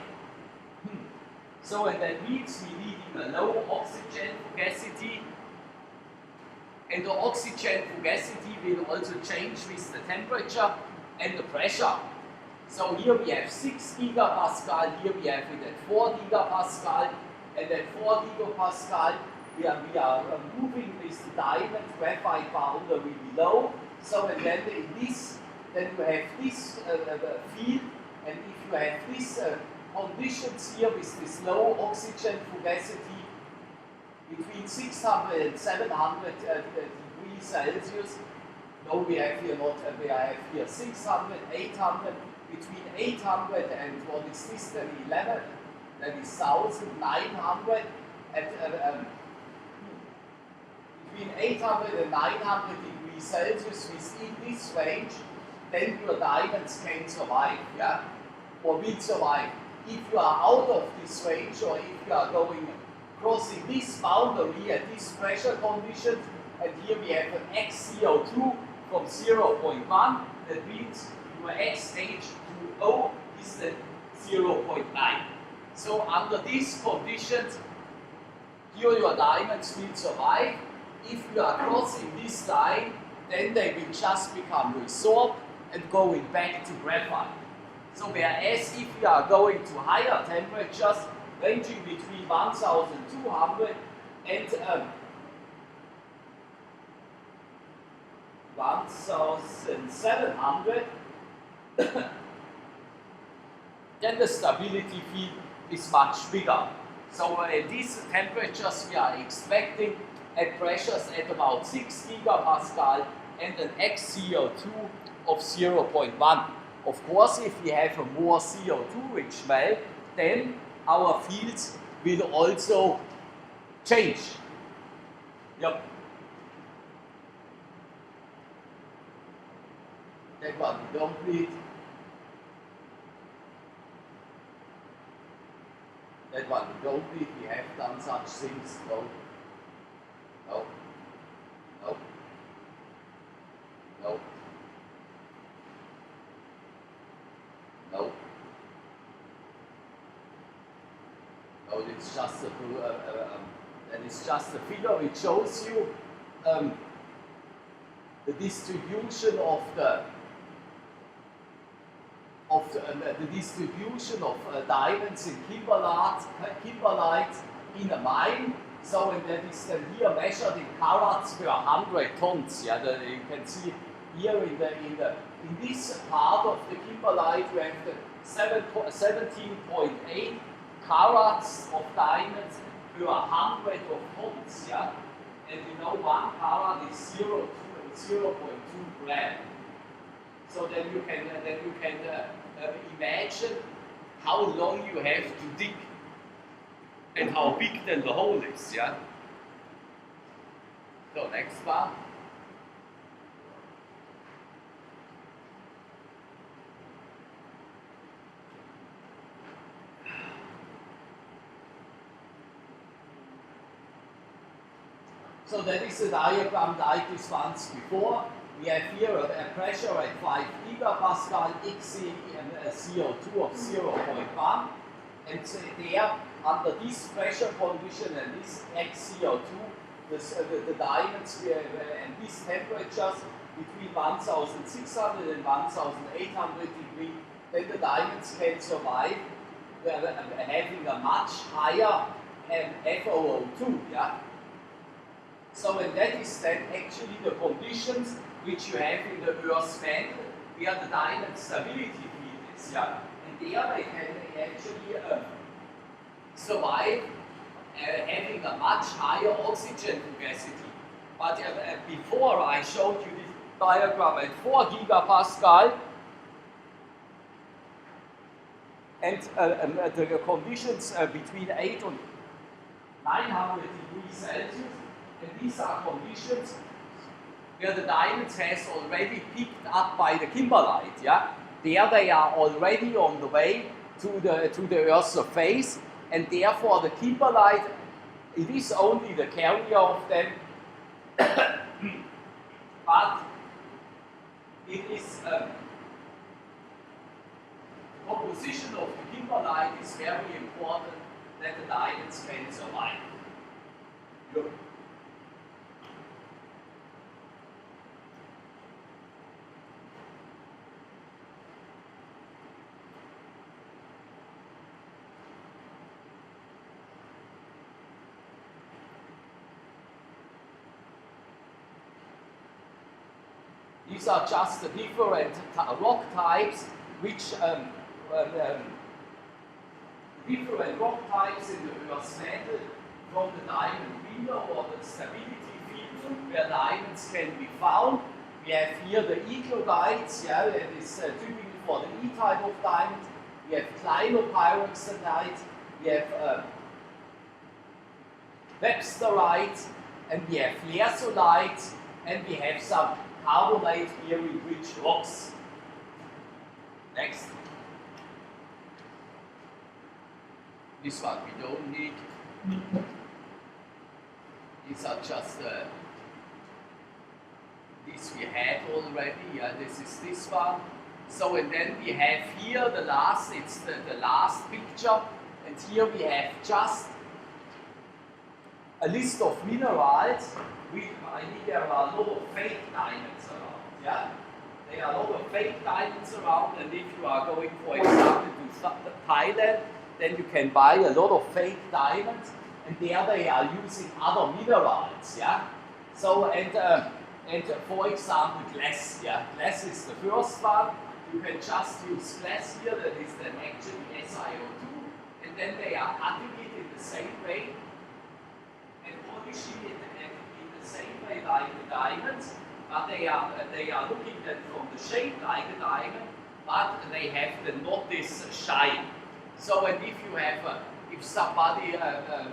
So and that means we need a low oxygen fugacity, and the oxygen fugacity will also change with the temperature and the pressure. So here we have 6 gigapascal, here we have it at 4 gigapascal, and at 4 gigapascal we are moving with the diamond graphite boundary below. So and then in this, then you have this field, and if you have these conditions here with this low oxygen fugacity between 600 and 700 degrees Celsius, no, we have here not, we have here 600, 800, between 800 and what is this then 11, that is 1900, and between 800 and 900 degrees Celsius within this range, then your diamonds can survive, yeah, or will survive. If you are out of this range, or if you are going crossing this boundary at this pressure conditions, and here we have an XCO2 from 0.1, that means your XH2O is then 0.9. So under these conditions, here your diamonds will survive. If you are crossing this line, then they will just become resorbed and going back to graphite. So whereas if you are going to higher temperatures, ranging between 1200 and 1700, then the stability field is much bigger. So at these temperatures we are expecting at pressures at about 6 gigapascal and an XCO2 of 0.1. Of course, if we have a more CO2 rich melt, then our fields will also change. Yep. That one we don't need. That one we don't need. We have done such things. No. No. No. No. No. No, it's just that is just a figure which shows you the distribution of the distribution of diamonds in kimberlite in a mine. So and that is then here measured in carats per 100 tons. Yeah, you can see here in this part of the kimberlite you have the 17.8 carats of diamonds per 100 of tons. Yeah, and you know 1 carat is 0.2 gram. So then you can imagine how long you have to dig and how big then the hole is, yeah? So next one. So that is a diagram like this once before. We have here a pressure at 5 gigapascal, and a CO2 of 0.1. And there, under this pressure condition and this XCO2, the diamonds and these temperatures between 1600 and 1800 degrees, then the diamonds can survive having a much higher FOO2. Yeah? So, and that is then actually the conditions which you have in the Earth's mantle where the diamond stability field is. Yeah? And there they can actually survive having a much higher oxygen capacity. But before I showed you this diagram at 4 gigapascal, and the conditions between 8 and 900 degrees Celsius, and these are conditions where the diamonds has already picked up by the kimberlite. Yeah? There they are already on the way to the Earth's surface, and therefore the kimberlite, it is only the carrier of them, but it is composition of the kimberlite is very important that the diamonds can survive. Look. These are just the different rock types which different rock types in the Earth's mantle from the diamond window or the stability field where diamonds can be found. We have here the eclodites, yeah, that is typical for the E-type of diamond. We have clinopyroxenites, we have websterites, and we have lherzolites, and we have some carbonate bearing-rich rocks. Next. This one we don't need. These are just this we had already. Yeah, this is this one. So and then we have here the last. It's the last picture, and here we have just a list of minerals. I think there are a lot of fake diamonds around. Yeah, there are a lot of fake diamonds around, and if you are going, for example, to Thailand, then you can buy a lot of fake diamonds, and there they are using other minerals. Yeah, so and for example, glass. Yeah, glass is the first one. You can just use glass here. That is then actually SiO2, and then they are cutting it in the same way and polishing it in the same way like the diamonds, but they are looking then from the shape like a diamond, but they have then not this shine. So, and if you have, if somebody, or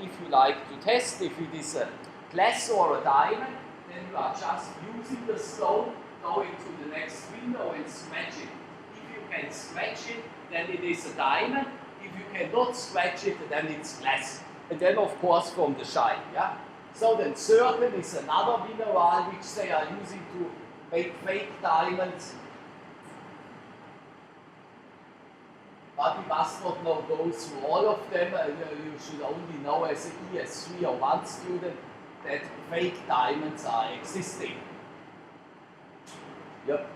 if you like to test if it is a glass or a diamond, then you are just using the stone, going to the next window and scratch it. If you can scratch it, then it is a diamond. If you cannot scratch it, then it's glass. And then, of course, from the shine. Yeah. So then, zircon is another mineral which they are using to make fake diamonds. But we must not know go through all of them. You should only know as an ES301 student that fake diamonds are existing. Yep.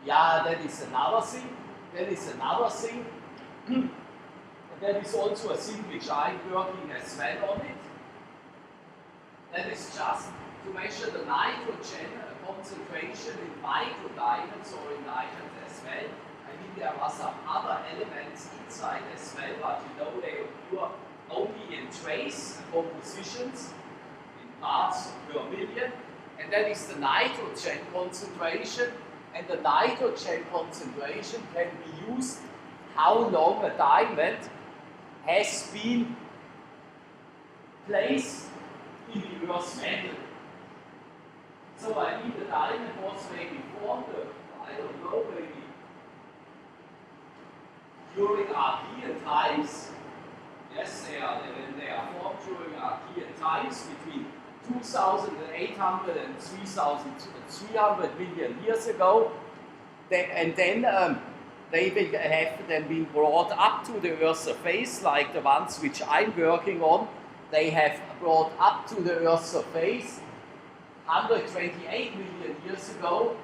Yeah, that is another thing. That is another thing. And that is also a thing which I'm working as well on it. That is just to measure the nitrogen concentration in microdiamonds or in diamonds as well. I think there are some other elements inside as well, but you know they occur only in trace compositions, in parts per million. and that is the nitrogen concentration, and the nitrogen concentration can be used how long a diamond has been placed in the Earth's mantle. So I mean the diamond was maybe formed, I don't know, maybe during Archean times. Yes, they are formed during Archean times between 2,800 and 3,300 million years ago. And then they will have then been brought up to the Earth's surface, like the ones which I'm working on. They have brought up to the Earth's surface 128 million years ago.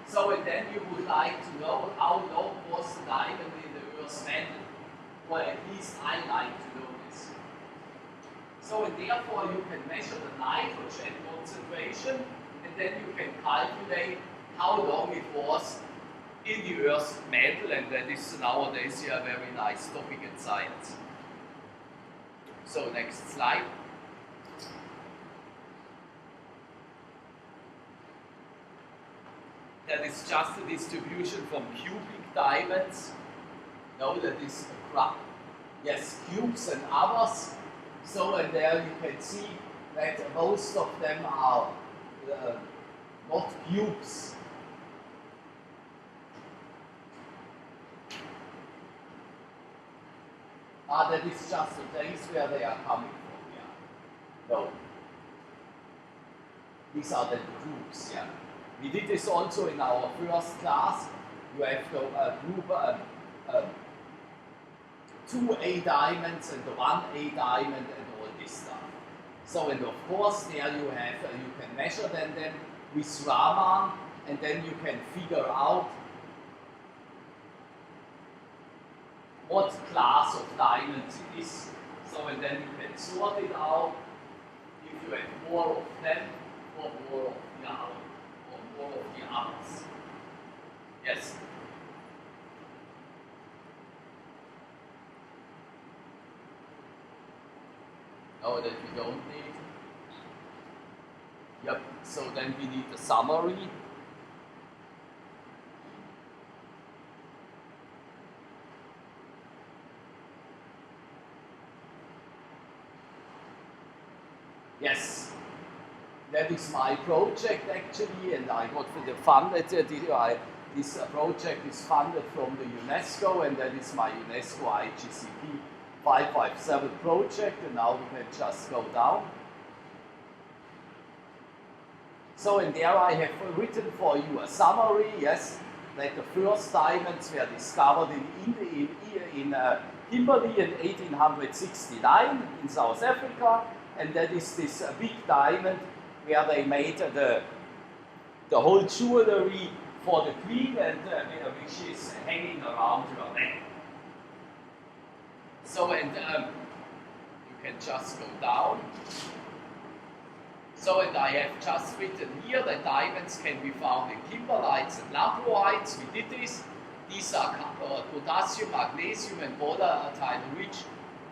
So and then you would like to know how long was the diamond in the Earth's mantle, or at least I like to know this. So and therefore you can measure the nitrogen concentration, and then you can calculate how long it was in the Earth's mantle, and that is nowadays a very nice topic in science. So next slide. That is just a distribution from cubic diamonds. No, that is yes, cubes and others. So and there you can see that most of them are not cubes. That is just the place where they are coming from. Yeah. No. These are the groups. Yeah. We did this also in our first class. You have to group 2 A diamonds and 1 A diamond and all this stuff. So and of course there you have you can measure them with Raman, and then you can figure out what class of diamonds it is. So and then you can sort it out if you have more of them or more of the other. All of the others. Yes? No, that we don't need. Yep, so then we need the summary. Yes. That is my project actually, and I got the funded. This project is funded from the UNESCO, and that is my UNESCO IGCP 557 project. And now we can just go down. So in there I have written for you a summary. Yes, that the first diamonds were discovered in Kimberley in 1869 in South Africa, and that is this big diamond where they made the whole jewelry for the queen, and which is hanging around her neck. So and you can just go down. So and I have just written here that diamonds can be found in kimberlites and labradorites. We did this. These are potassium, magnesium, and volatile-rich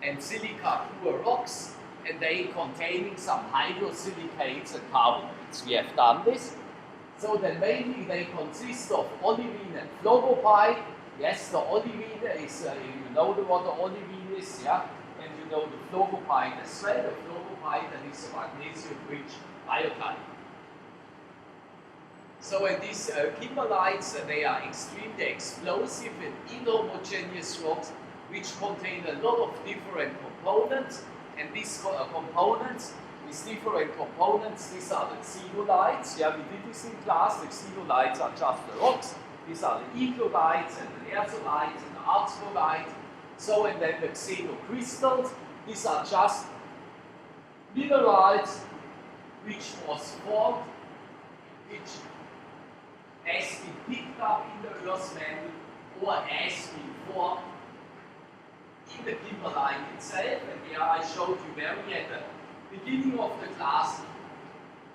and silica-poor rocks, and they containing some hydrosilicates and carbonates. We have done this. So then mainly they consist of olivine and phlogopite. Yes, the olivine is, you know what the olivine is, yeah? And you know the phlogopite as well. The phlogopite, that is a magnesium-rich biotite. So in these kimberlites, they are extremely explosive and inhomogeneous rocks which contain a lot of different components. And these components, these different components, these are the xenolites. Yeah, we did this in class. The xenolites are just the rocks. These are the eclodites and the ersolites and the arzolites. So, and then the xenocrystals. These are just minerals which was formed, which has been picked up in the Earth's mantle or has been formed in the kimberlite itself, and there I showed you very at the beginning of the class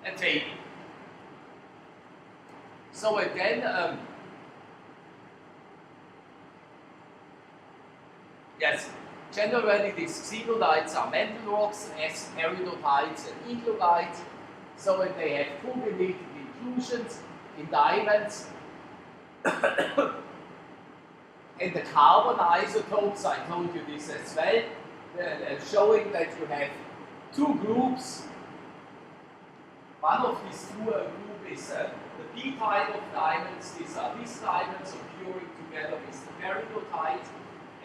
a table. So again, yes, generally these xenolites are mantle rocks as peridotites and eclodites, So when they have coordinated inclusions in diamonds, and the carbon isotopes, I told you this as well, showing that you have two groups. One of these two groups is the p-type of diamonds. These are these diamonds occurring together with the peridotite.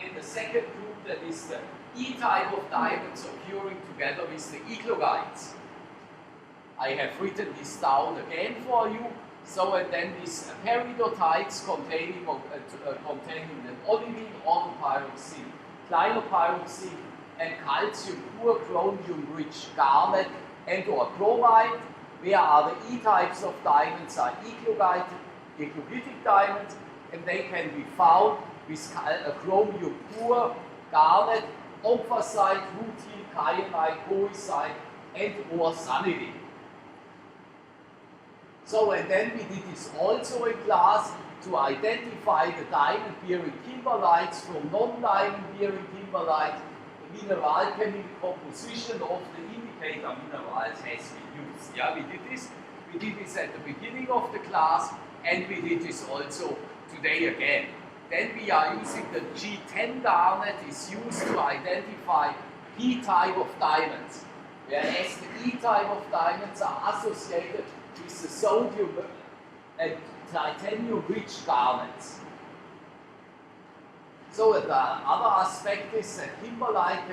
And the second group, that is the E-type of diamonds occurring together with the eclogites. I have written this down again for you. So, and then these peridotites containing an olivine, orthopyroxene, clinopyroxene, and calcium poor, chromium rich garnet and or chromite. Where are the E-types of diamonds? Are eclogitic diamonds, and they can be found with chromium poor, garnet, ophrosite, rutile, kyanite, coesite, and or sanidine. So, and then we did this also in class to identify the diamond-bearing kimberlites from non-diamond-bearing kimberlites. The mineral chemical composition of the indicator minerals has been used. Yeah, we did this. We did this at the beginning of the class, and we did this also today again. Then we are using the G10 garnet is used to identify P-type of diamonds, whereas the E-type of diamonds are associated with the sodium and titanium-rich garnets. So the other aspect is that kimberlite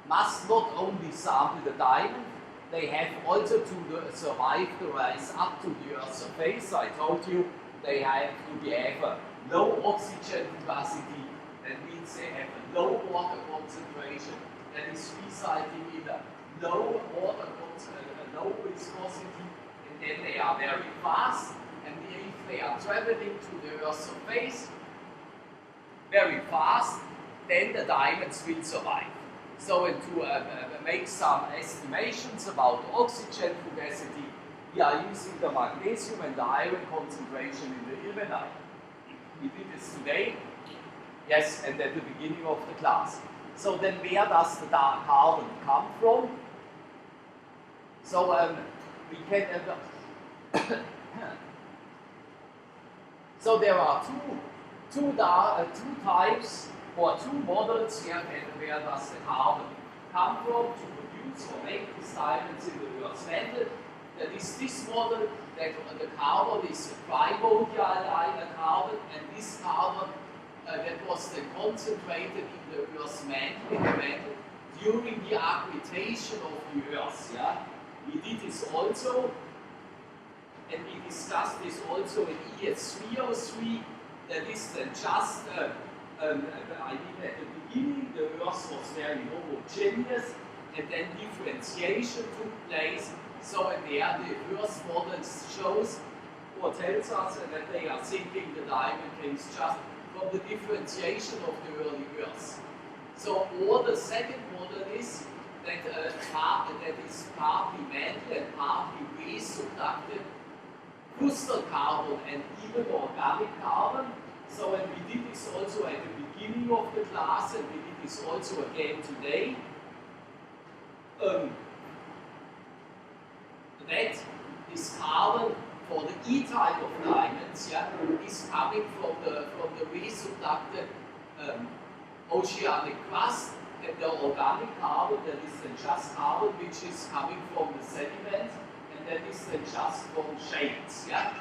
must not only sample the diamond, they have also to survive the rise up to the Earth's surface. I told you they have to have a low oxygen capacity. That means they have a low water concentration that is residing in a low water concentration, a low viscosity, and then they are very fast. And if they are traveling to the Earth's surface very fast, then the diamonds will survive. So, and to make some estimations about oxygen fugacity, we are using the magnesium and the iron concentration in the ilmenite. We did this today, yes, and at the beginning of the class. So then where does the dark carbon come from? So we can, so there are two types or two models where does the carbon come from to produce or make these diamonds in the Earth's mantle. That is this model, that the carbon is a primordial carbon, and this carbon that was then concentrated in the Earth's mantle, during the accretion of the Earth. Yeah? We did this also, and we discussed this also in ES301. That is then just, I mean, at the beginning the Earth was very homogeneous, and then differentiation took place. So in there, the Earth model shows or tells us that they are thinking the diamond came just from the differentiation of the early Earth. So, or the second model is that that is partly mantle and partly reconstructed crystal carbon and even organic carbon. So, and we did this also at the beginning of the class, and we did this also again today. That this carbon for the E-type of diamonds, yeah, is coming from the reconstructed oceanic crust, and the organic carbon, that is then just carbon which is coming from the sediment, and that is then just from shales. Yeah?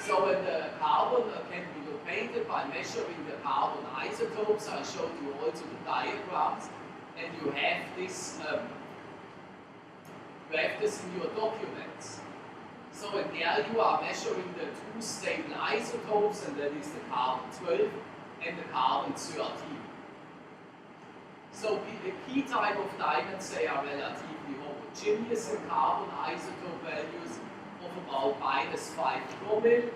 So when the carbon can be located by measuring the carbon isotopes, I showed you also the diagrams, and you have this in your documents. So in there you are measuring the two stable isotopes, and that is the carbon-12 and the carbon-13. So the P-type of diamonds, they are relatively homogeneous in carbon isotope values of about -5 promille,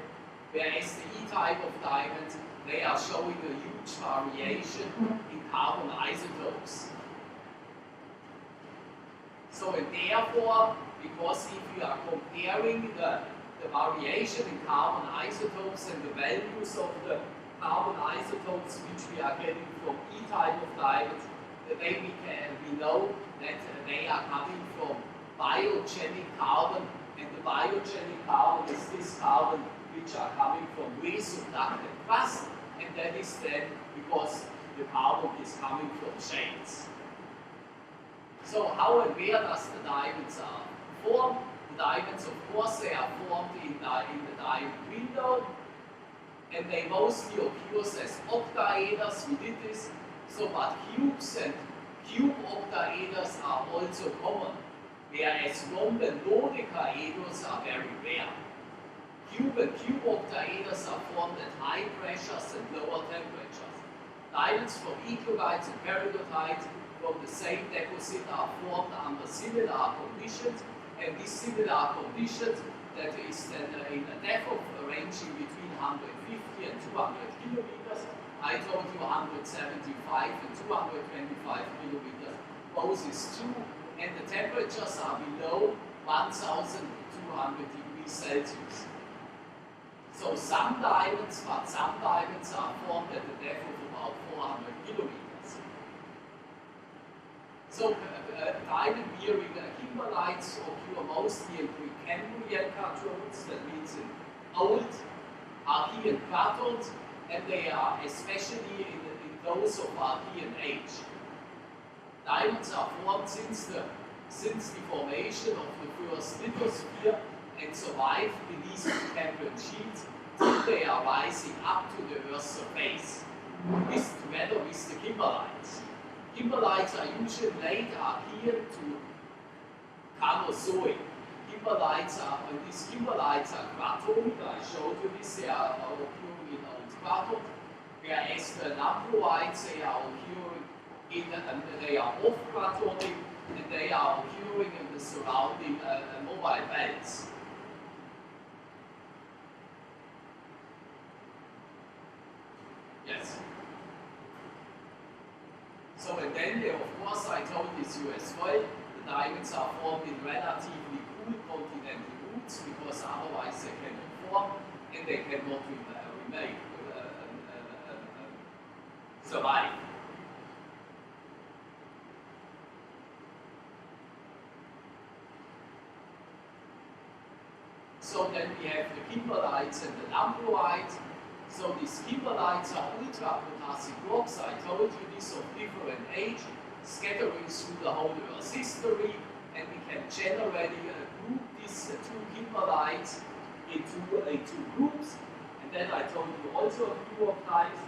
whereas the E-type of diamonds, they are showing a huge variation in carbon isotopes. So and therefore, because if you are comparing the variation in carbon isotopes and the values of the carbon isotopes which we are getting from E-type of diamonds, then we know that they are coming from biogenic carbon, and the biogenic carbon is this carbon which are coming from resurfactant crust, and that is then because the carbon is coming from shales. So how and where does the diamonds are formed? The diamonds, of course, they are formed in the diamond window, and they mostly occur as octaeders. We did this. So, but cubes and cube octaeders are also common, whereas rhomb and dodecaeders are very rare. Cube and cube octaeders are formed at high pressures and lower temperatures. Diamonds from eclogites and peridotites from the same deposit are formed under similar conditions, and these similar conditions, that is then in a depth of ranging between 150 and 200 kilometers. I told you 175 and 225 kilometers. Both is true, and the temperatures are below 1,200 degrees Celsius. So some diamonds, but some diamonds are formed at a depth of about 400 kilometers. So diamond-bearing kimberlites occur mostly in Precambrian cartoons, that means in old Archean cartoons, and they are especially in those of Archean age. Diamonds are formed since the formation of the first lithosphere and survive beneath the Cambrian sheets till they are rising up to the Earth's surface, together with the kimberlites. Kimberlites are usually late Archean to Cainozoic. And these kimberlites are cratonic. I showed you this, they are occurring in old cratons, whereas the lamploids, they are occurring they are off-cratonic, and they are occurring in the surrounding mobile belts. Yes. So, and then, of course, I told this you as well, the diamonds are formed in relatively cool continental roots, because otherwise they cannot form, and they cannot survive. So then we have the kimberlites and the lamploids. So these kimberlites are ultrapotassic rocks. I told you this of different age, scattering through the whole Earth's history, and we can generally group these two kimberlites into groups. And then I told you also a few of times.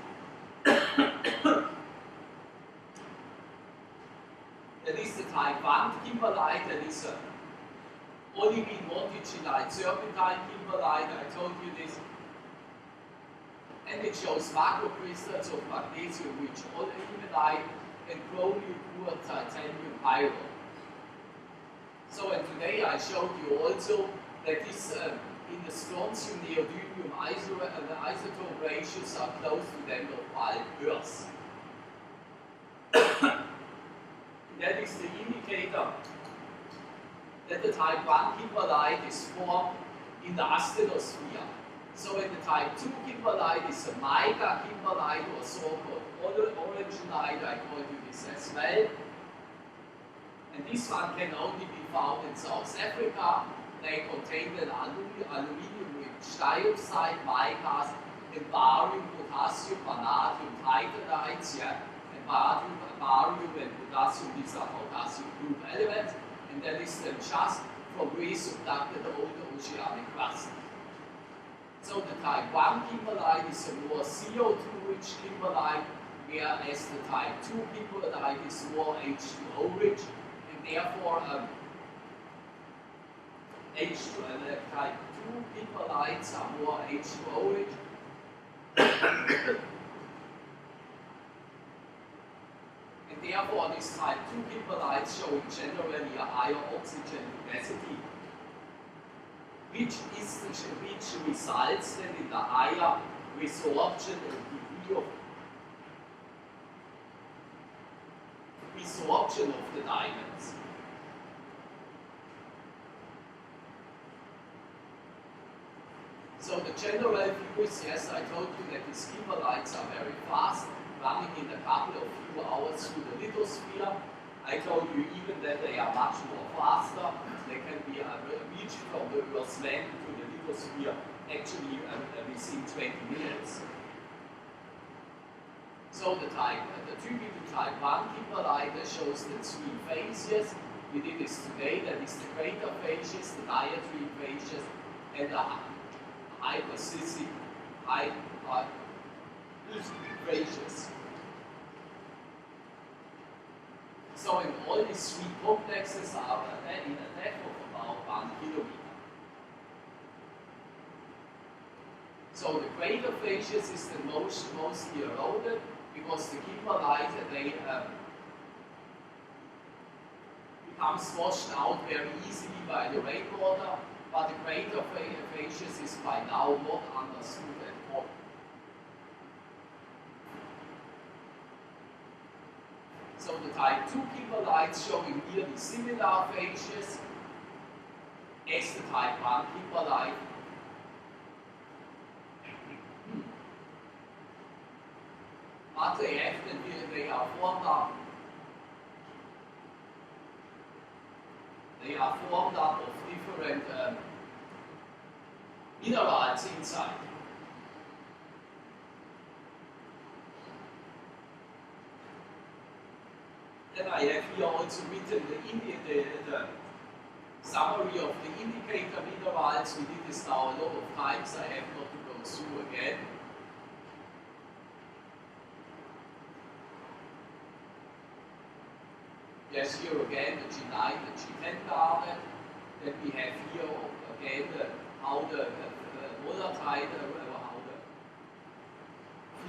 That is the type 1 kimberlite, that is a olivine monticelite serpentine kimberlite. I told you this. And it shows macrocrystals of magnesium-rich olivinite and chromium-poor titanium pyrite. So, and today I showed you also that this in the strontium neodymium isotope ratios are close to them of wild Earth. That is the indicator that the type 1 kimberlite is formed in the asthenosphere. So when the type 2 kimberlite is a mica kimberlite or so-called orangenite, I told you this as well. And this one can only be found in South Africa. They contain an aluminium-rich diopside, micas, and barium, potassium, vanadium, titanites, yeah, and barium and potassium, these are potassium group elements, and that is then just from resurfacted old oceanic crust. So the type 1 kimberlite is a more CO2-rich kimberlite, whereas the type 2 kimberlite is more H2O-rich, and therefore type 2 kimberlites are more H2O-rich. And therefore, this type 2 kimberlites show generally a higher oxygen capacity, which results then in the higher resorption and degree of resorption of the diamonds. So the general view is, yes, I told you that these kimberlites are very fast, running in a couple of few hours through the lithosphere. I told you even that they are much more faster. They can be reached from the Earth's land to the lithosphere actually within 20 minutes. So the typical type 1 kimberlite shows the 3 phases. We did this today. That is the crater phases, the diatreme phases, and the hypercyclic phases. So in all these 3 complexes are in a depth of about 1 kilometer. So the crater phases is the mostly eroded because the kimberlite they become washed out very easily by the rainwater, but the crater phases is by now not understood at all. So the type 2 kimberlites showing nearly similar phases as the type 1 kimberlite. But they are formed up of different minerals inside. Then I have here also written the summary of the indicator minerals. We did this now a lot of times. I have not to go through again. Yes, here again the G9, the G10 garnet. Then we have here again how the volatile, how the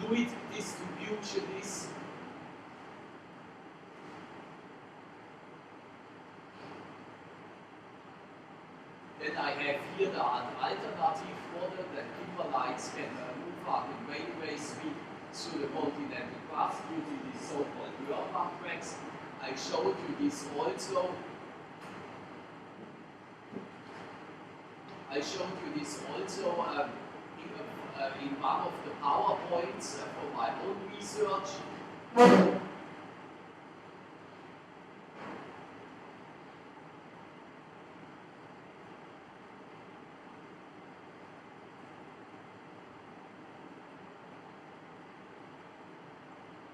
fluid distribution is. Then I have here the alternative model that kimberlites can move up in railway speed through the continental crust due to these so-called Röhrmann cracks. I showed you this also. In one of the PowerPoints for my own research.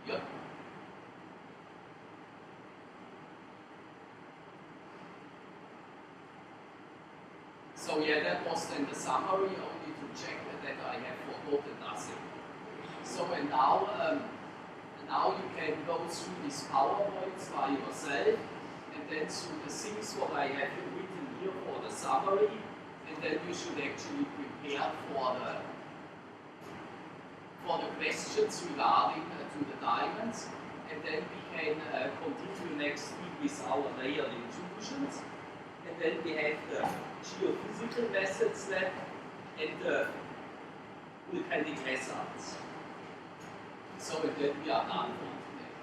Yep. So yeah, that was then the summary, only to check that I have forgotten nothing. So and now you can go through these PowerPoints by yourself, and then through the things what I have written here for the summary, and then you should actually prepare for the questions regarding to the diamonds, and then we can continue next week with our layered intrusions. And then we have the geophysical methods left and the volcanic hazards. So and then we are done for today.